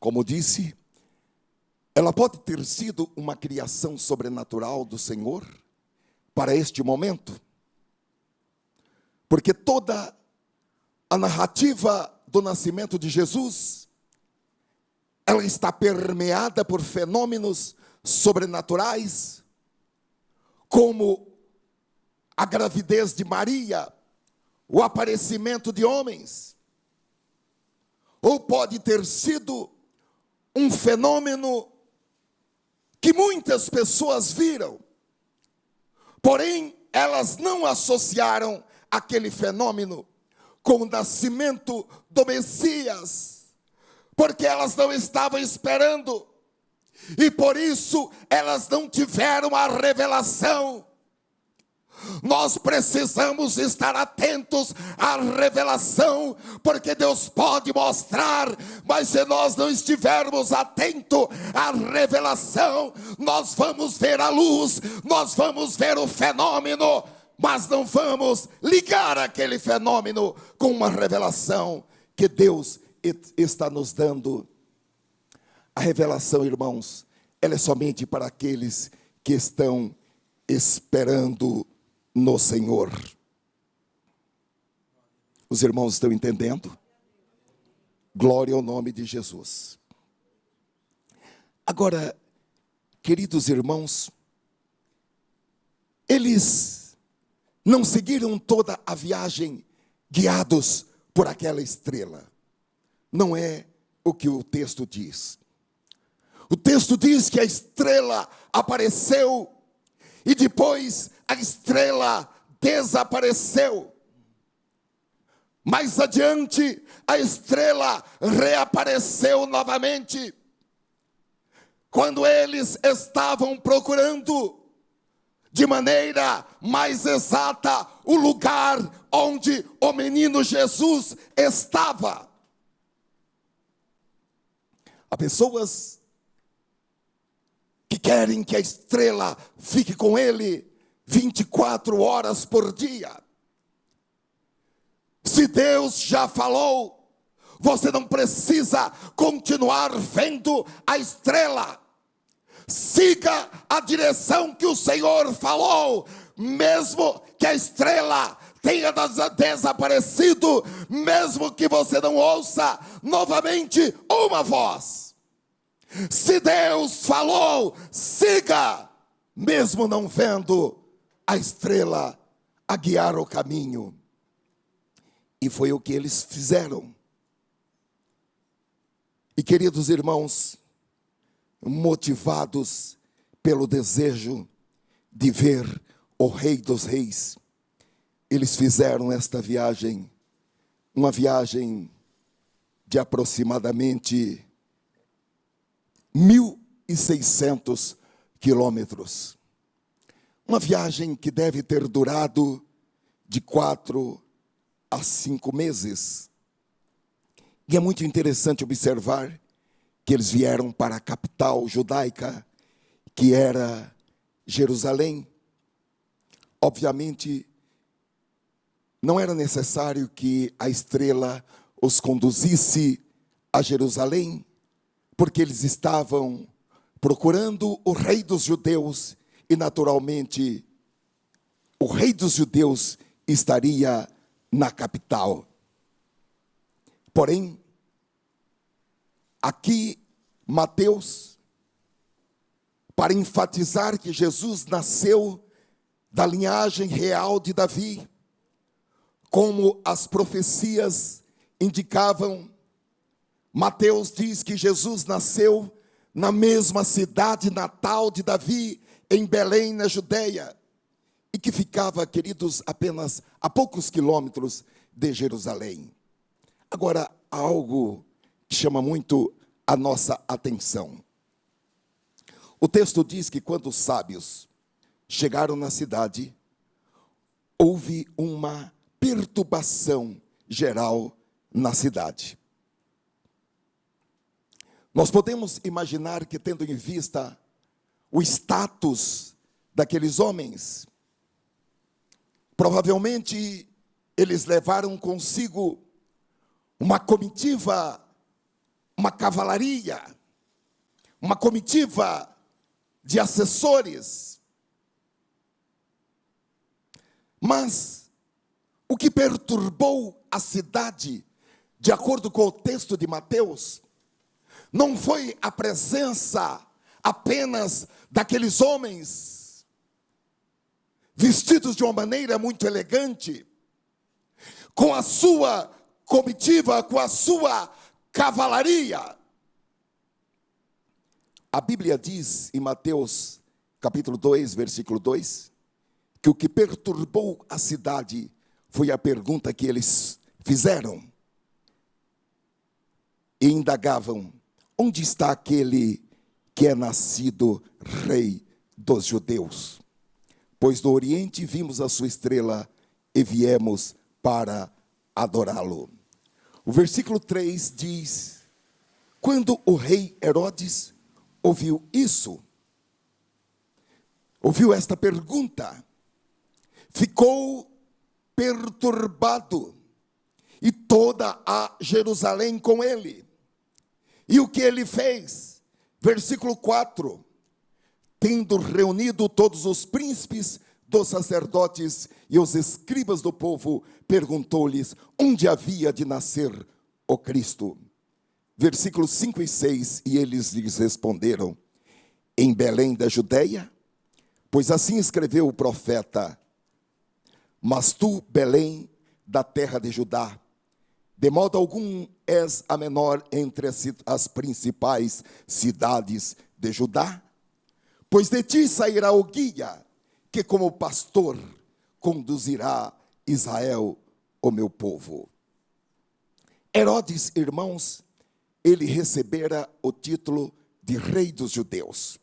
como disse, ela pode ter sido uma criação sobrenatural do Senhor para este momento, porque toda a narrativa do nascimento de Jesus, ela está permeada por fenômenos sobrenaturais, como a gravidez de Maria, o aparecimento de homens, ou pode ter sido um fenômeno que muitas pessoas viram, porém elas não associaram aquele fenômeno com o nascimento do Messias, porque elas não estavam esperando, e por isso elas não tiveram a revelação. Nós precisamos estar atentos à revelação, porque Deus pode mostrar, mas se nós não estivermos atentos à revelação, nós vamos ver a luz, nós vamos ver o fenômeno, mas não vamos ligar aquele fenômeno com uma revelação que Deus está nos dando. A revelação, irmãos, ela é somente para aqueles que estão esperando no Senhor. Os irmãos estão entendendo? Glória ao nome de Jesus. Agora, queridos irmãos, eles não seguiram toda a viagem guiados por aquela estrela. Não é o que o texto diz. O texto diz que a estrela apareceu e depois a estrela desapareceu. Mais adiante, a estrela reapareceu novamente. Quando eles estavam procurando de maneira mais exata o lugar onde o menino Jesus estava. Há pessoas que querem que a estrela fique com ele 24 horas por dia. Se Deus já falou, você não precisa continuar vendo a estrela. Siga a direção que o Senhor falou, mesmo que a estrela tenha desaparecido, mesmo que você não ouça novamente uma voz. Se Deus falou, siga, mesmo não vendo a estrela a guiar o caminho. E foi o que eles fizeram. E queridos irmãos, motivados pelo desejo de ver o Rei dos Reis, eles fizeram esta viagem, uma viagem de aproximadamente 1.600 quilômetros. Uma viagem que deve ter durado de 4 a 5 meses. E é muito interessante observar que eles vieram para a capital judaica, que era Jerusalém. Obviamente, não era necessário que a estrela os conduzisse a Jerusalém, porque eles estavam procurando o rei dos judeus, e naturalmente, o rei dos judeus estaria na capital. Porém, aqui Mateus, para enfatizar que Jesus nasceu da linhagem real de Davi, como as profecias indicavam, Mateus diz que Jesus nasceu na mesma cidade natal de Davi, em Belém, na Judeia, e que ficava, queridos, apenas a poucos quilômetros de Jerusalém. Agora, algo que chama muito a nossa atenção. O texto diz que quando os sábios chegaram na cidade, houve uma perturbação geral na cidade. Nós podemos imaginar que, tendo em vista o status daqueles homens, provavelmente eles levaram consigo uma comitiva, uma cavalaria, uma comitiva de assessores. Mas o que perturbou a cidade, de acordo com o texto de Mateus, não foi a presença apenas daqueles homens vestidos de uma maneira muito elegante, com a sua comitiva, com a sua cavalaria. A Bíblia diz em Mateus capítulo 2, versículo 2, que o que perturbou a cidade foi a pergunta que eles fizeram. E indagavam: onde está aquele que é nascido rei dos judeus? Pois do Oriente vimos a sua estrela e viemos para adorá-lo. O versículo 3 diz: quando o rei Herodes ouviu isso, ouviu esta pergunta, ficou perturbado, e toda a Jerusalém com ele. E o que ele fez? Versículo 4: tendo reunido todos os príncipes dos sacerdotes e os escribas do povo, perguntou-lhes onde havia de nascer o Cristo. Versículos 5 e 6, e eles lhes responderam: em Belém da Judeia, pois assim escreveu o profeta: mas tu, Belém, da terra de Judá, de modo algum és a menor entre as principais cidades de Judá, pois de ti sairá o guia, que como pastor conduzirá Israel, o meu povo. Herodes, irmãos, ele recebera o título de rei dos judeus.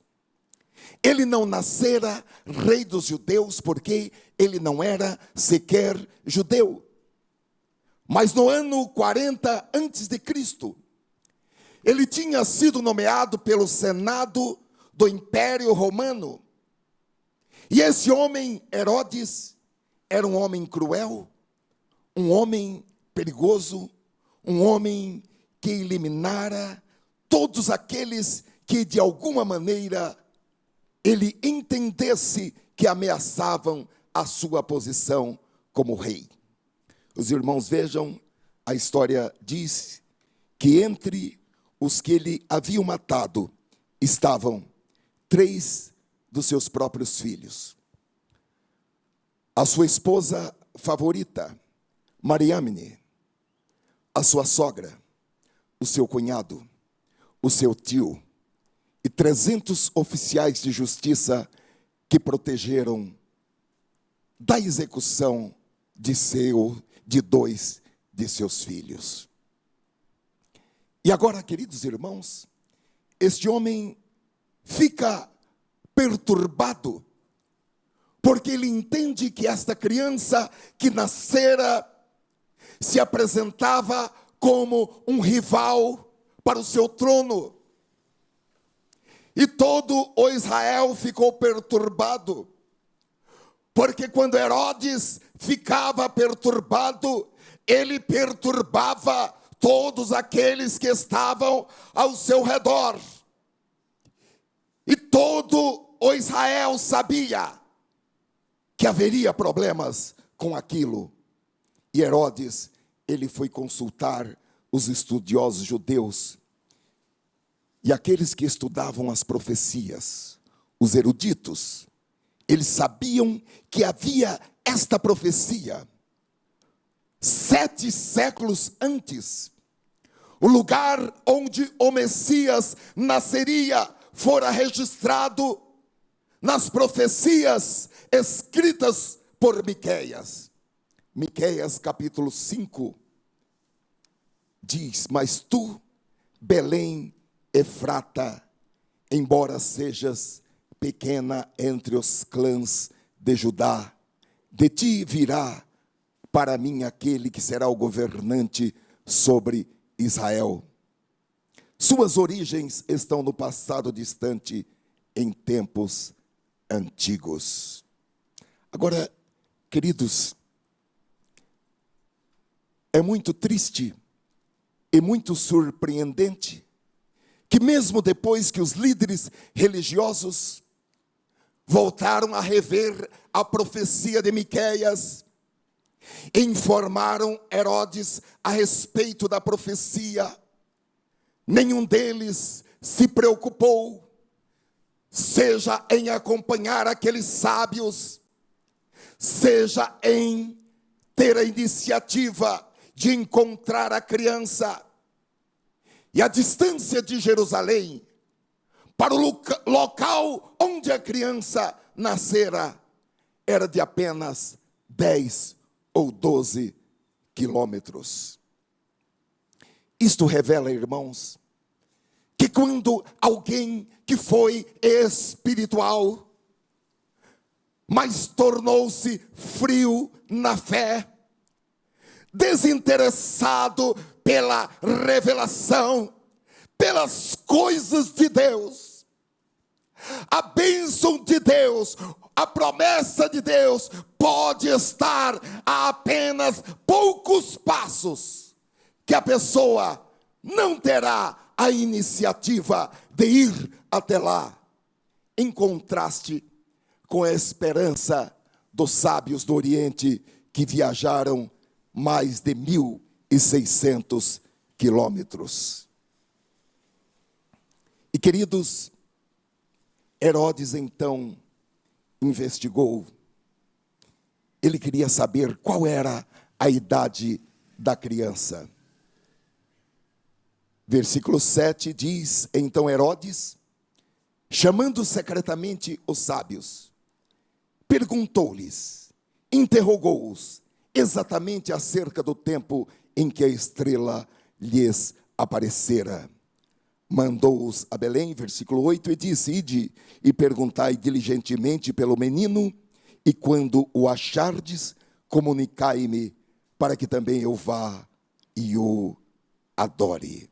Ele não nascera rei dos judeus porque ele não era sequer judeu. Mas no ano 40 antes de Cristo, ele tinha sido nomeado pelo Senado do Império Romano. E esse homem, Herodes, era um homem cruel, um homem perigoso, um homem que eliminara todos aqueles que, de alguma maneira, ele entendesse que ameaçavam a sua posição como rei. Os irmãos vejam, a história diz que entre os que ele havia matado estavam 3 dos seus próprios filhos. A sua esposa favorita, Mariamne, a sua sogra, o seu cunhado, o seu tio e 300 oficiais de justiça que protegeram da execução de 2 de seus filhos. E agora, queridos irmãos, este homem fica perturbado, porque ele entende que esta criança que nascera se apresentava como um rival para o seu trono. E todo o Israel ficou perturbado, porque quando Herodes ficava perturbado, ele perturbava todos aqueles que estavam ao seu redor. E todo o Israel sabia que haveria problemas com aquilo. E Herodes, ele foi consultar os estudiosos judeus e aqueles que estudavam as profecias, os eruditos. Eles sabiam que havia esta profecia 7 séculos antes. O lugar onde o Messias nasceria fora registrado nas profecias escritas por Miqueias. Miqueias capítulo 5 diz: mas tu, Belém Efrata, embora sejas pequena entre os clãs de Judá, de ti virá para mim aquele que será o governante sobre Israel. Suas origens estão no passado distante, em tempos antigos. Agora, queridos, é muito triste e muito surpreendente que mesmo depois que os líderes religiosos voltaram a rever a profecia de Miqueias, informaram Herodes a respeito da profecia, nenhum deles se preocupou, seja em acompanhar aqueles sábios, seja em ter a iniciativa de encontrar a criança. E a distância de Jerusalém para o local onde a criança nascera era de apenas 10 ou 12 quilômetros. Isto revela, irmãos, que quando alguém que foi espiritual, mas tornou-se frio na fé, desinteressado pela revelação, pelas coisas de Deus, a bênção de Deus, a promessa de Deus pode estar a apenas poucos passos, que a pessoa não terá a iniciativa de ir até lá, em contraste com a esperança dos sábios do Oriente que viajaram mais de 1.600 quilômetros. E queridos, Herodes então investigou. Ele queria saber qual era a idade da criança. Versículo 7 diz: então Herodes, chamando secretamente os sábios, perguntou-lhes, interrogou-os, exatamente acerca do tempo em que a estrela lhes aparecera. Mandou-os a Belém, versículo 8, e disse: ide e perguntai diligentemente pelo menino, e quando o achardes, comunicai-me, para que também eu vá e o adore.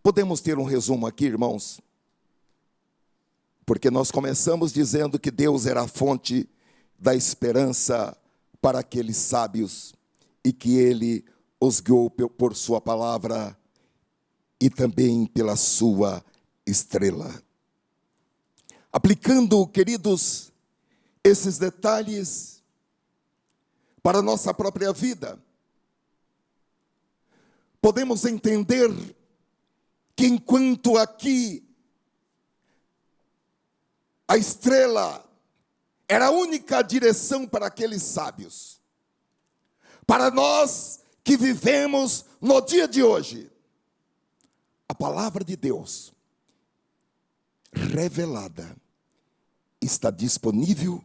Podemos ter um resumo aqui, irmãos? Porque nós começamos dizendo que Deus era a fonte da esperança para aqueles sábios e que Ele os guiou por sua palavra e também pela sua estrela. Aplicando, queridos, esses detalhes para a nossa própria vida, podemos entender que enquanto aqui a estrela era a única direção para aqueles sábios, para nós que vivemos no dia de hoje, a palavra de Deus revelada está disponível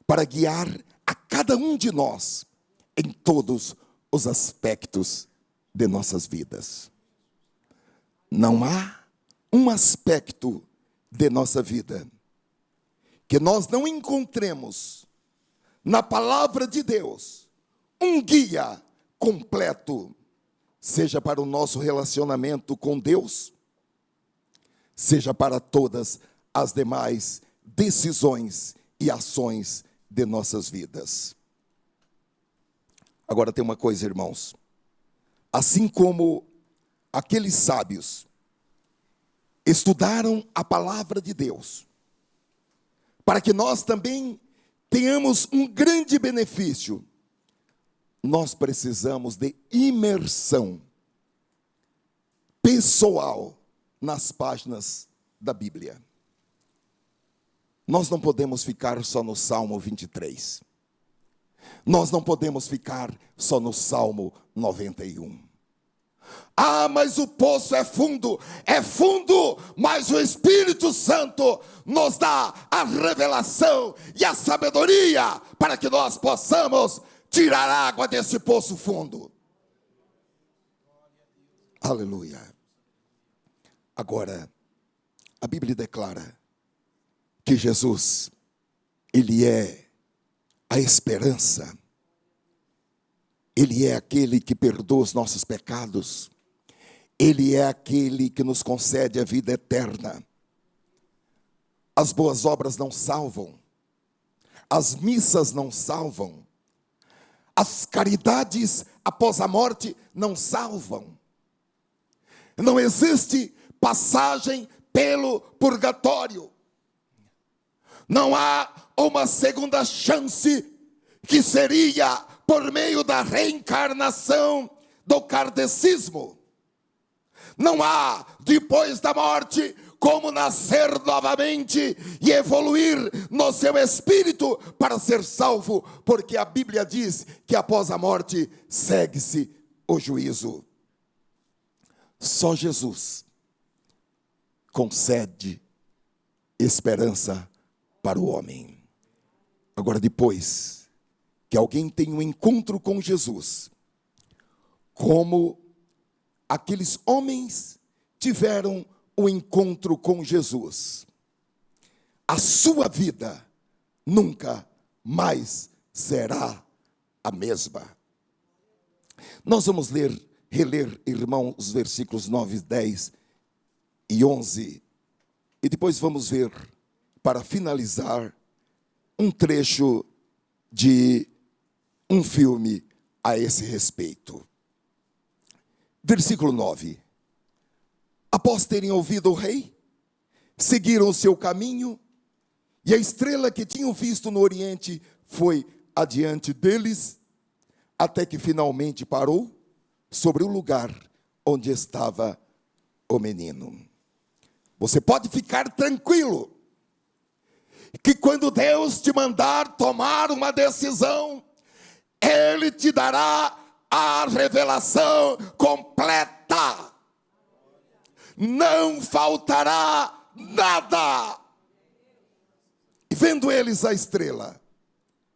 para guiar a cada um de nós em todos os aspectos de nossas vidas. Não há um aspecto de nossa vida que nós não encontremos na palavra de Deus um guia completo, seja para o nosso relacionamento com Deus, seja para todas as demais decisões e ações de nossas vidas. Agora tem uma coisa, irmãos. Assim como aqueles sábios estudaram a palavra de Deus, para que nós também tenhamos um grande benefício, nós precisamos de imersão pessoal nas páginas da Bíblia. Nós não podemos ficar só no Salmo 23. Nós não podemos ficar só no Salmo 91. Ah, mas o poço é fundo, mas o Espírito Santo nos dá a revelação e a sabedoria para que nós possamos tirar água desse poço fundo. Aleluia. Agora, a Bíblia declara que Jesus, Ele é a esperança. Ele é aquele que perdoa os nossos pecados. Ele é aquele que nos concede a vida eterna. As boas obras não salvam. As missas não salvam. As caridades após a morte não salvam. Não existe passagem pelo purgatório. Não há uma segunda chance que seria por meio da reencarnação do kardecismo. Não há, depois da morte, como nascer novamente e evoluir no seu espírito para ser salvo, porque a Bíblia diz que após a morte segue-se o juízo. Só Jesus concede esperança para o homem. Agora, depois que alguém tem um encontro com Jesus, como aqueles homens tiveram um encontro com Jesus, a sua vida nunca mais será a mesma. Nós vamos reler, irmão, os versículos 9, 10 e 11, e depois vamos ver, para finalizar, um trecho de um filme a esse respeito. Versículo 9. Após terem ouvido o rei, seguiram o seu caminho, e a estrela que tinham visto no oriente foi adiante deles, até que finalmente parou sobre o lugar onde estava o menino. Você pode ficar tranquilo, que quando Deus te mandar tomar uma decisão, Ele te dará a revelação completa. Não faltará nada. E vendo eles a estrela,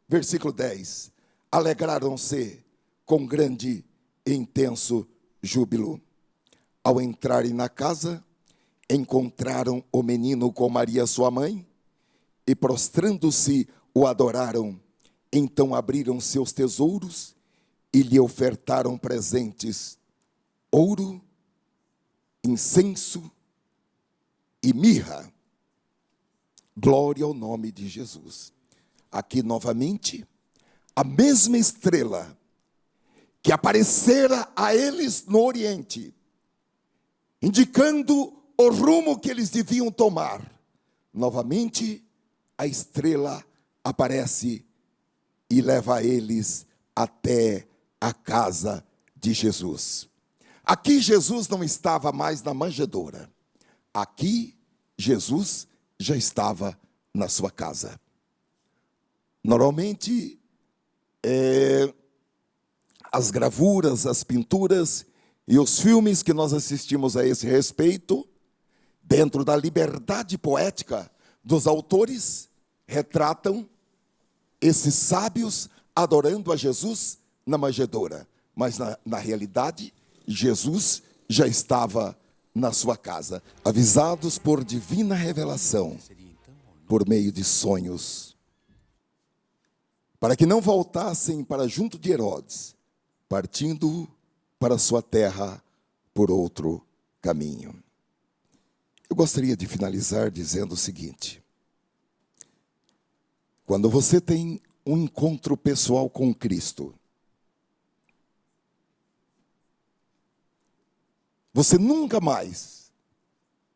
versículo 10, alegraram-se com grande e intenso júbilo. Ao entrarem na casa, encontraram o menino com Maria sua mãe, e prostrando-se o adoraram. Então abriram seus tesouros e lhe ofertaram presentes: ouro, incenso e mirra. Glória ao nome de Jesus. Aqui novamente, a mesma estrela que aparecera a eles no Oriente, indicando o rumo que eles deviam tomar. Novamente, a estrela aparece e leva eles até a casa de Jesus. Aqui Jesus não estava mais na manjedoura. Aqui Jesus já estava na sua casa. Normalmente, as gravuras, as pinturas e os filmes que nós assistimos a esse respeito, dentro da liberdade poética dos autores, retratam esses sábios adorando a Jesus na manjedoura. Mas na realidade, Jesus já estava na sua casa, avisados por divina revelação, por meio de sonhos, para que não voltassem para junto de Herodes, partindo para sua terra por outro caminho. Eu gostaria de finalizar dizendo o seguinte: quando você tem um encontro pessoal com Cristo, você nunca mais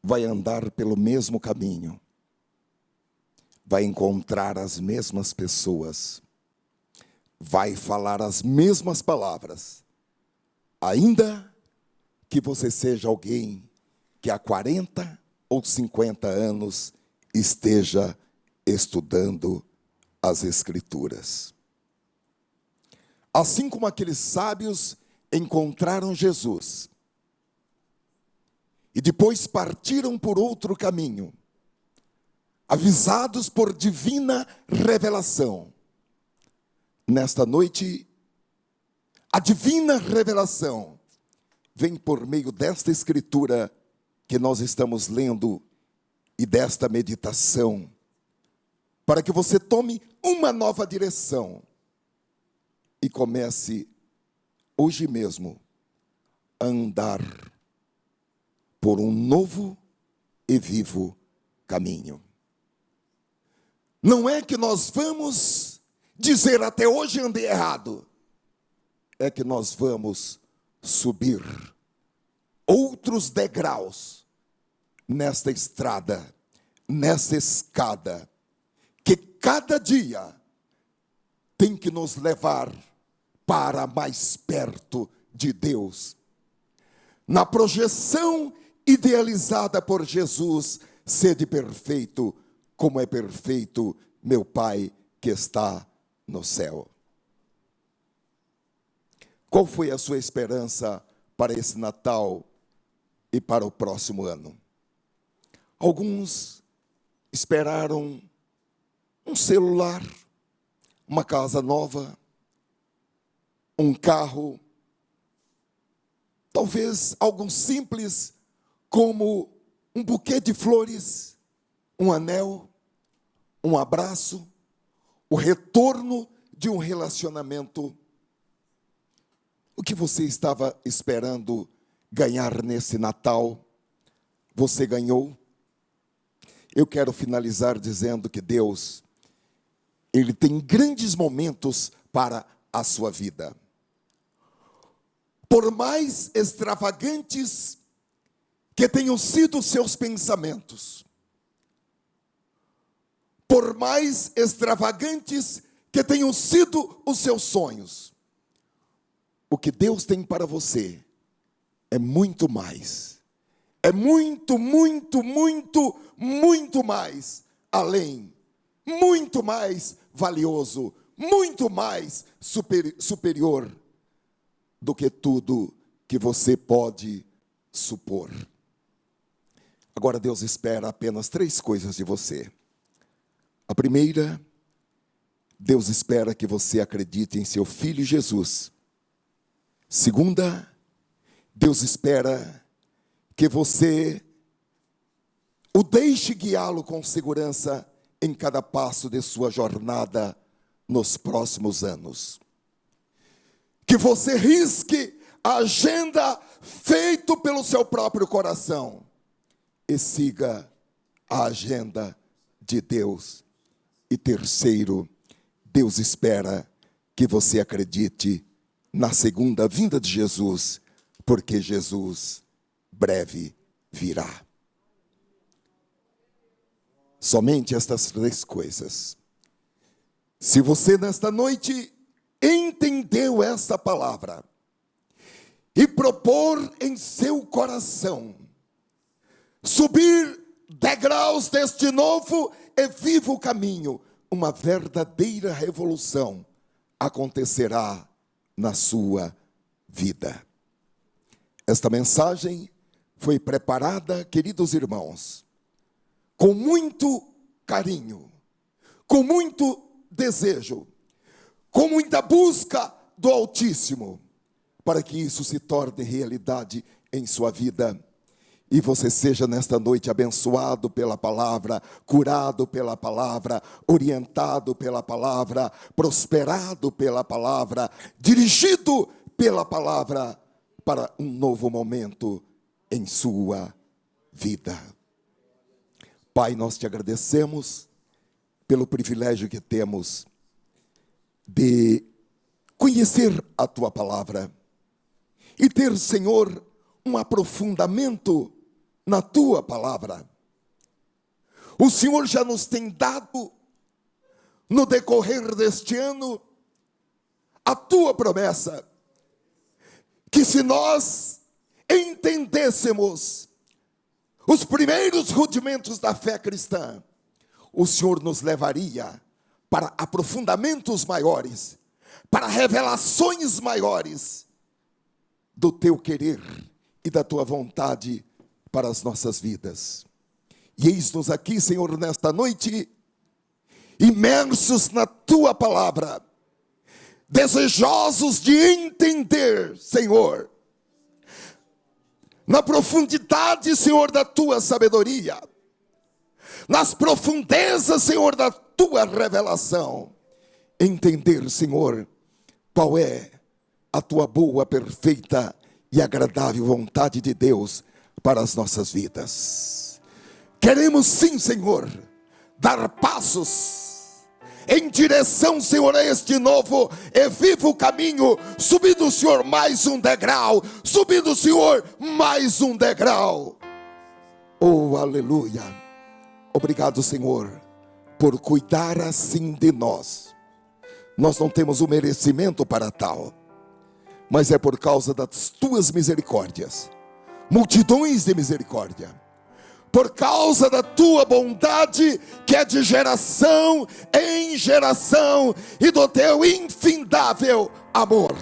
vai andar pelo mesmo caminho, vai encontrar as mesmas pessoas, vai falar as mesmas palavras, ainda que você seja alguém que há 40 ou 50 anos esteja estudando as Escrituras. Assim como aqueles sábios encontraram Jesus e depois partiram por outro caminho, avisados por divina revelação, nesta noite, a divina revelação vem por meio desta escritura que nós estamos lendo e desta meditação, para que você tome uma nova direção e comece hoje mesmo a andar por um novo e vivo caminho. Não é que nós vamos dizer até hoje andei errado, é que nós vamos subir outros degraus nesta estrada, nessa escada, que cada dia tem que nos levar para mais perto de Deus. Na projeção idealizada por Jesus, sede perfeito, como é perfeito meu Pai que está no céu. Qual foi a sua esperança para esse Natal e para o próximo ano? Alguns esperaram um celular, uma casa nova, um carro, talvez algo simples como um buquê de flores, um anel, um abraço, o retorno de um relacionamento. O que você estava esperando ganhar nesse Natal, você ganhou? Eu quero finalizar dizendo que Deus, Ele tem grandes momentos para a sua vida. Por mais extravagantes que tenham sido seus pensamentos, por mais extravagantes que tenham sido os seus sonhos, o que Deus tem para você é muito mais. É muito, muito, muito, muito mais além, muito mais valioso, muito mais superior do que tudo que você pode supor. Agora Deus espera apenas 3 coisas de você. A primeira, Deus espera que você acredite em seu Filho Jesus. Segunda, Deus espera que você o deixe guiá-lo com segurança em cada passo de sua jornada nos próximos anos. Que você risque a agenda feito pelo seu próprio coração. E siga a agenda de Deus. E terceiro, Deus espera que você acredite na segunda vinda de Jesus, porque Jesus breve virá. Somente estas três coisas. Se você nesta noite entendeu esta palavra e propor em seu coração subir degraus deste novo e vivo caminho, uma verdadeira revolução acontecerá na sua vida. Esta mensagem foi preparada, queridos irmãos, com muito carinho, com muito desejo, com muita busca do Altíssimo, para que isso se torne realidade em sua vida. E você seja nesta noite abençoado pela palavra, curado pela palavra, orientado pela palavra, prosperado pela palavra, dirigido pela palavra para um novo momento em sua vida. Pai, nós te agradecemos pelo privilégio que temos de conhecer a tua palavra e ter, Senhor, um aprofundamento na tua palavra. O Senhor já nos tem dado, no decorrer deste ano, a tua promessa, que se nós entendêssemos os primeiros rudimentos da fé cristã, o Senhor nos levaria para aprofundamentos maiores, para revelações maiores do teu querer e da tua vontade para as nossas vidas. E eis-nos aqui, Senhor, nesta noite, imersos na tua palavra, desejosos de entender, Senhor, na profundidade, Senhor, da tua sabedoria, nas profundezas, Senhor, da tua revelação, entender, Senhor, qual é a tua boa, perfeita e agradável vontade de Deus para as nossas vidas. Queremos sim, Senhor, dar passos em direção, Senhor, a este novo e vivo caminho, subindo, Senhor, mais um degrau, subindo, Senhor, mais um degrau. Oh, aleluia. Obrigado, Senhor, por cuidar assim de nós. Nós não temos o merecimento para tal, mas é por causa das tuas misericórdias, multidões de misericórdia, por causa da tua bondade, que é de geração em geração, e do teu infindável amor,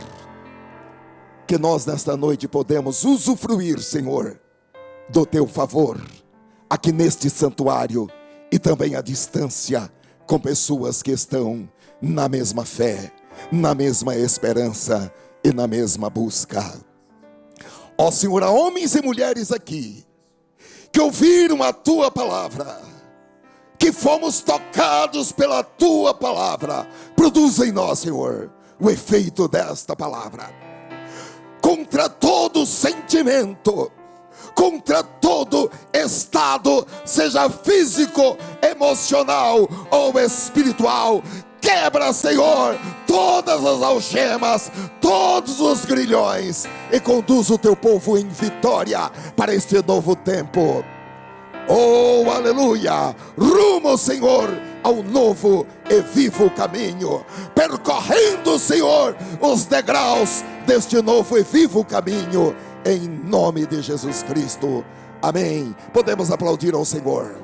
que nós nesta noite podemos usufruir, Senhor, do teu favor, aqui neste santuário, e também à distância, com pessoas que estão na mesma fé, na mesma esperança e na mesma busca. Ó Senhor, há homens e mulheres aqui que ouviram a tua palavra, que fomos tocados pela tua palavra. Produza em nós, Senhor, o efeito desta palavra, contra todo sentimento, contra todo estado, seja físico, emocional ou espiritual. Quebra, Senhor, todas as algemas, todos os grilhões, e conduz o teu povo em vitória para este novo tempo. Oh, aleluia! Rumo, Senhor, ao novo e vivo caminho, percorrendo, Senhor, os degraus deste novo e vivo caminho, em nome de Jesus Cristo. Amém. Podemos aplaudir ao Senhor.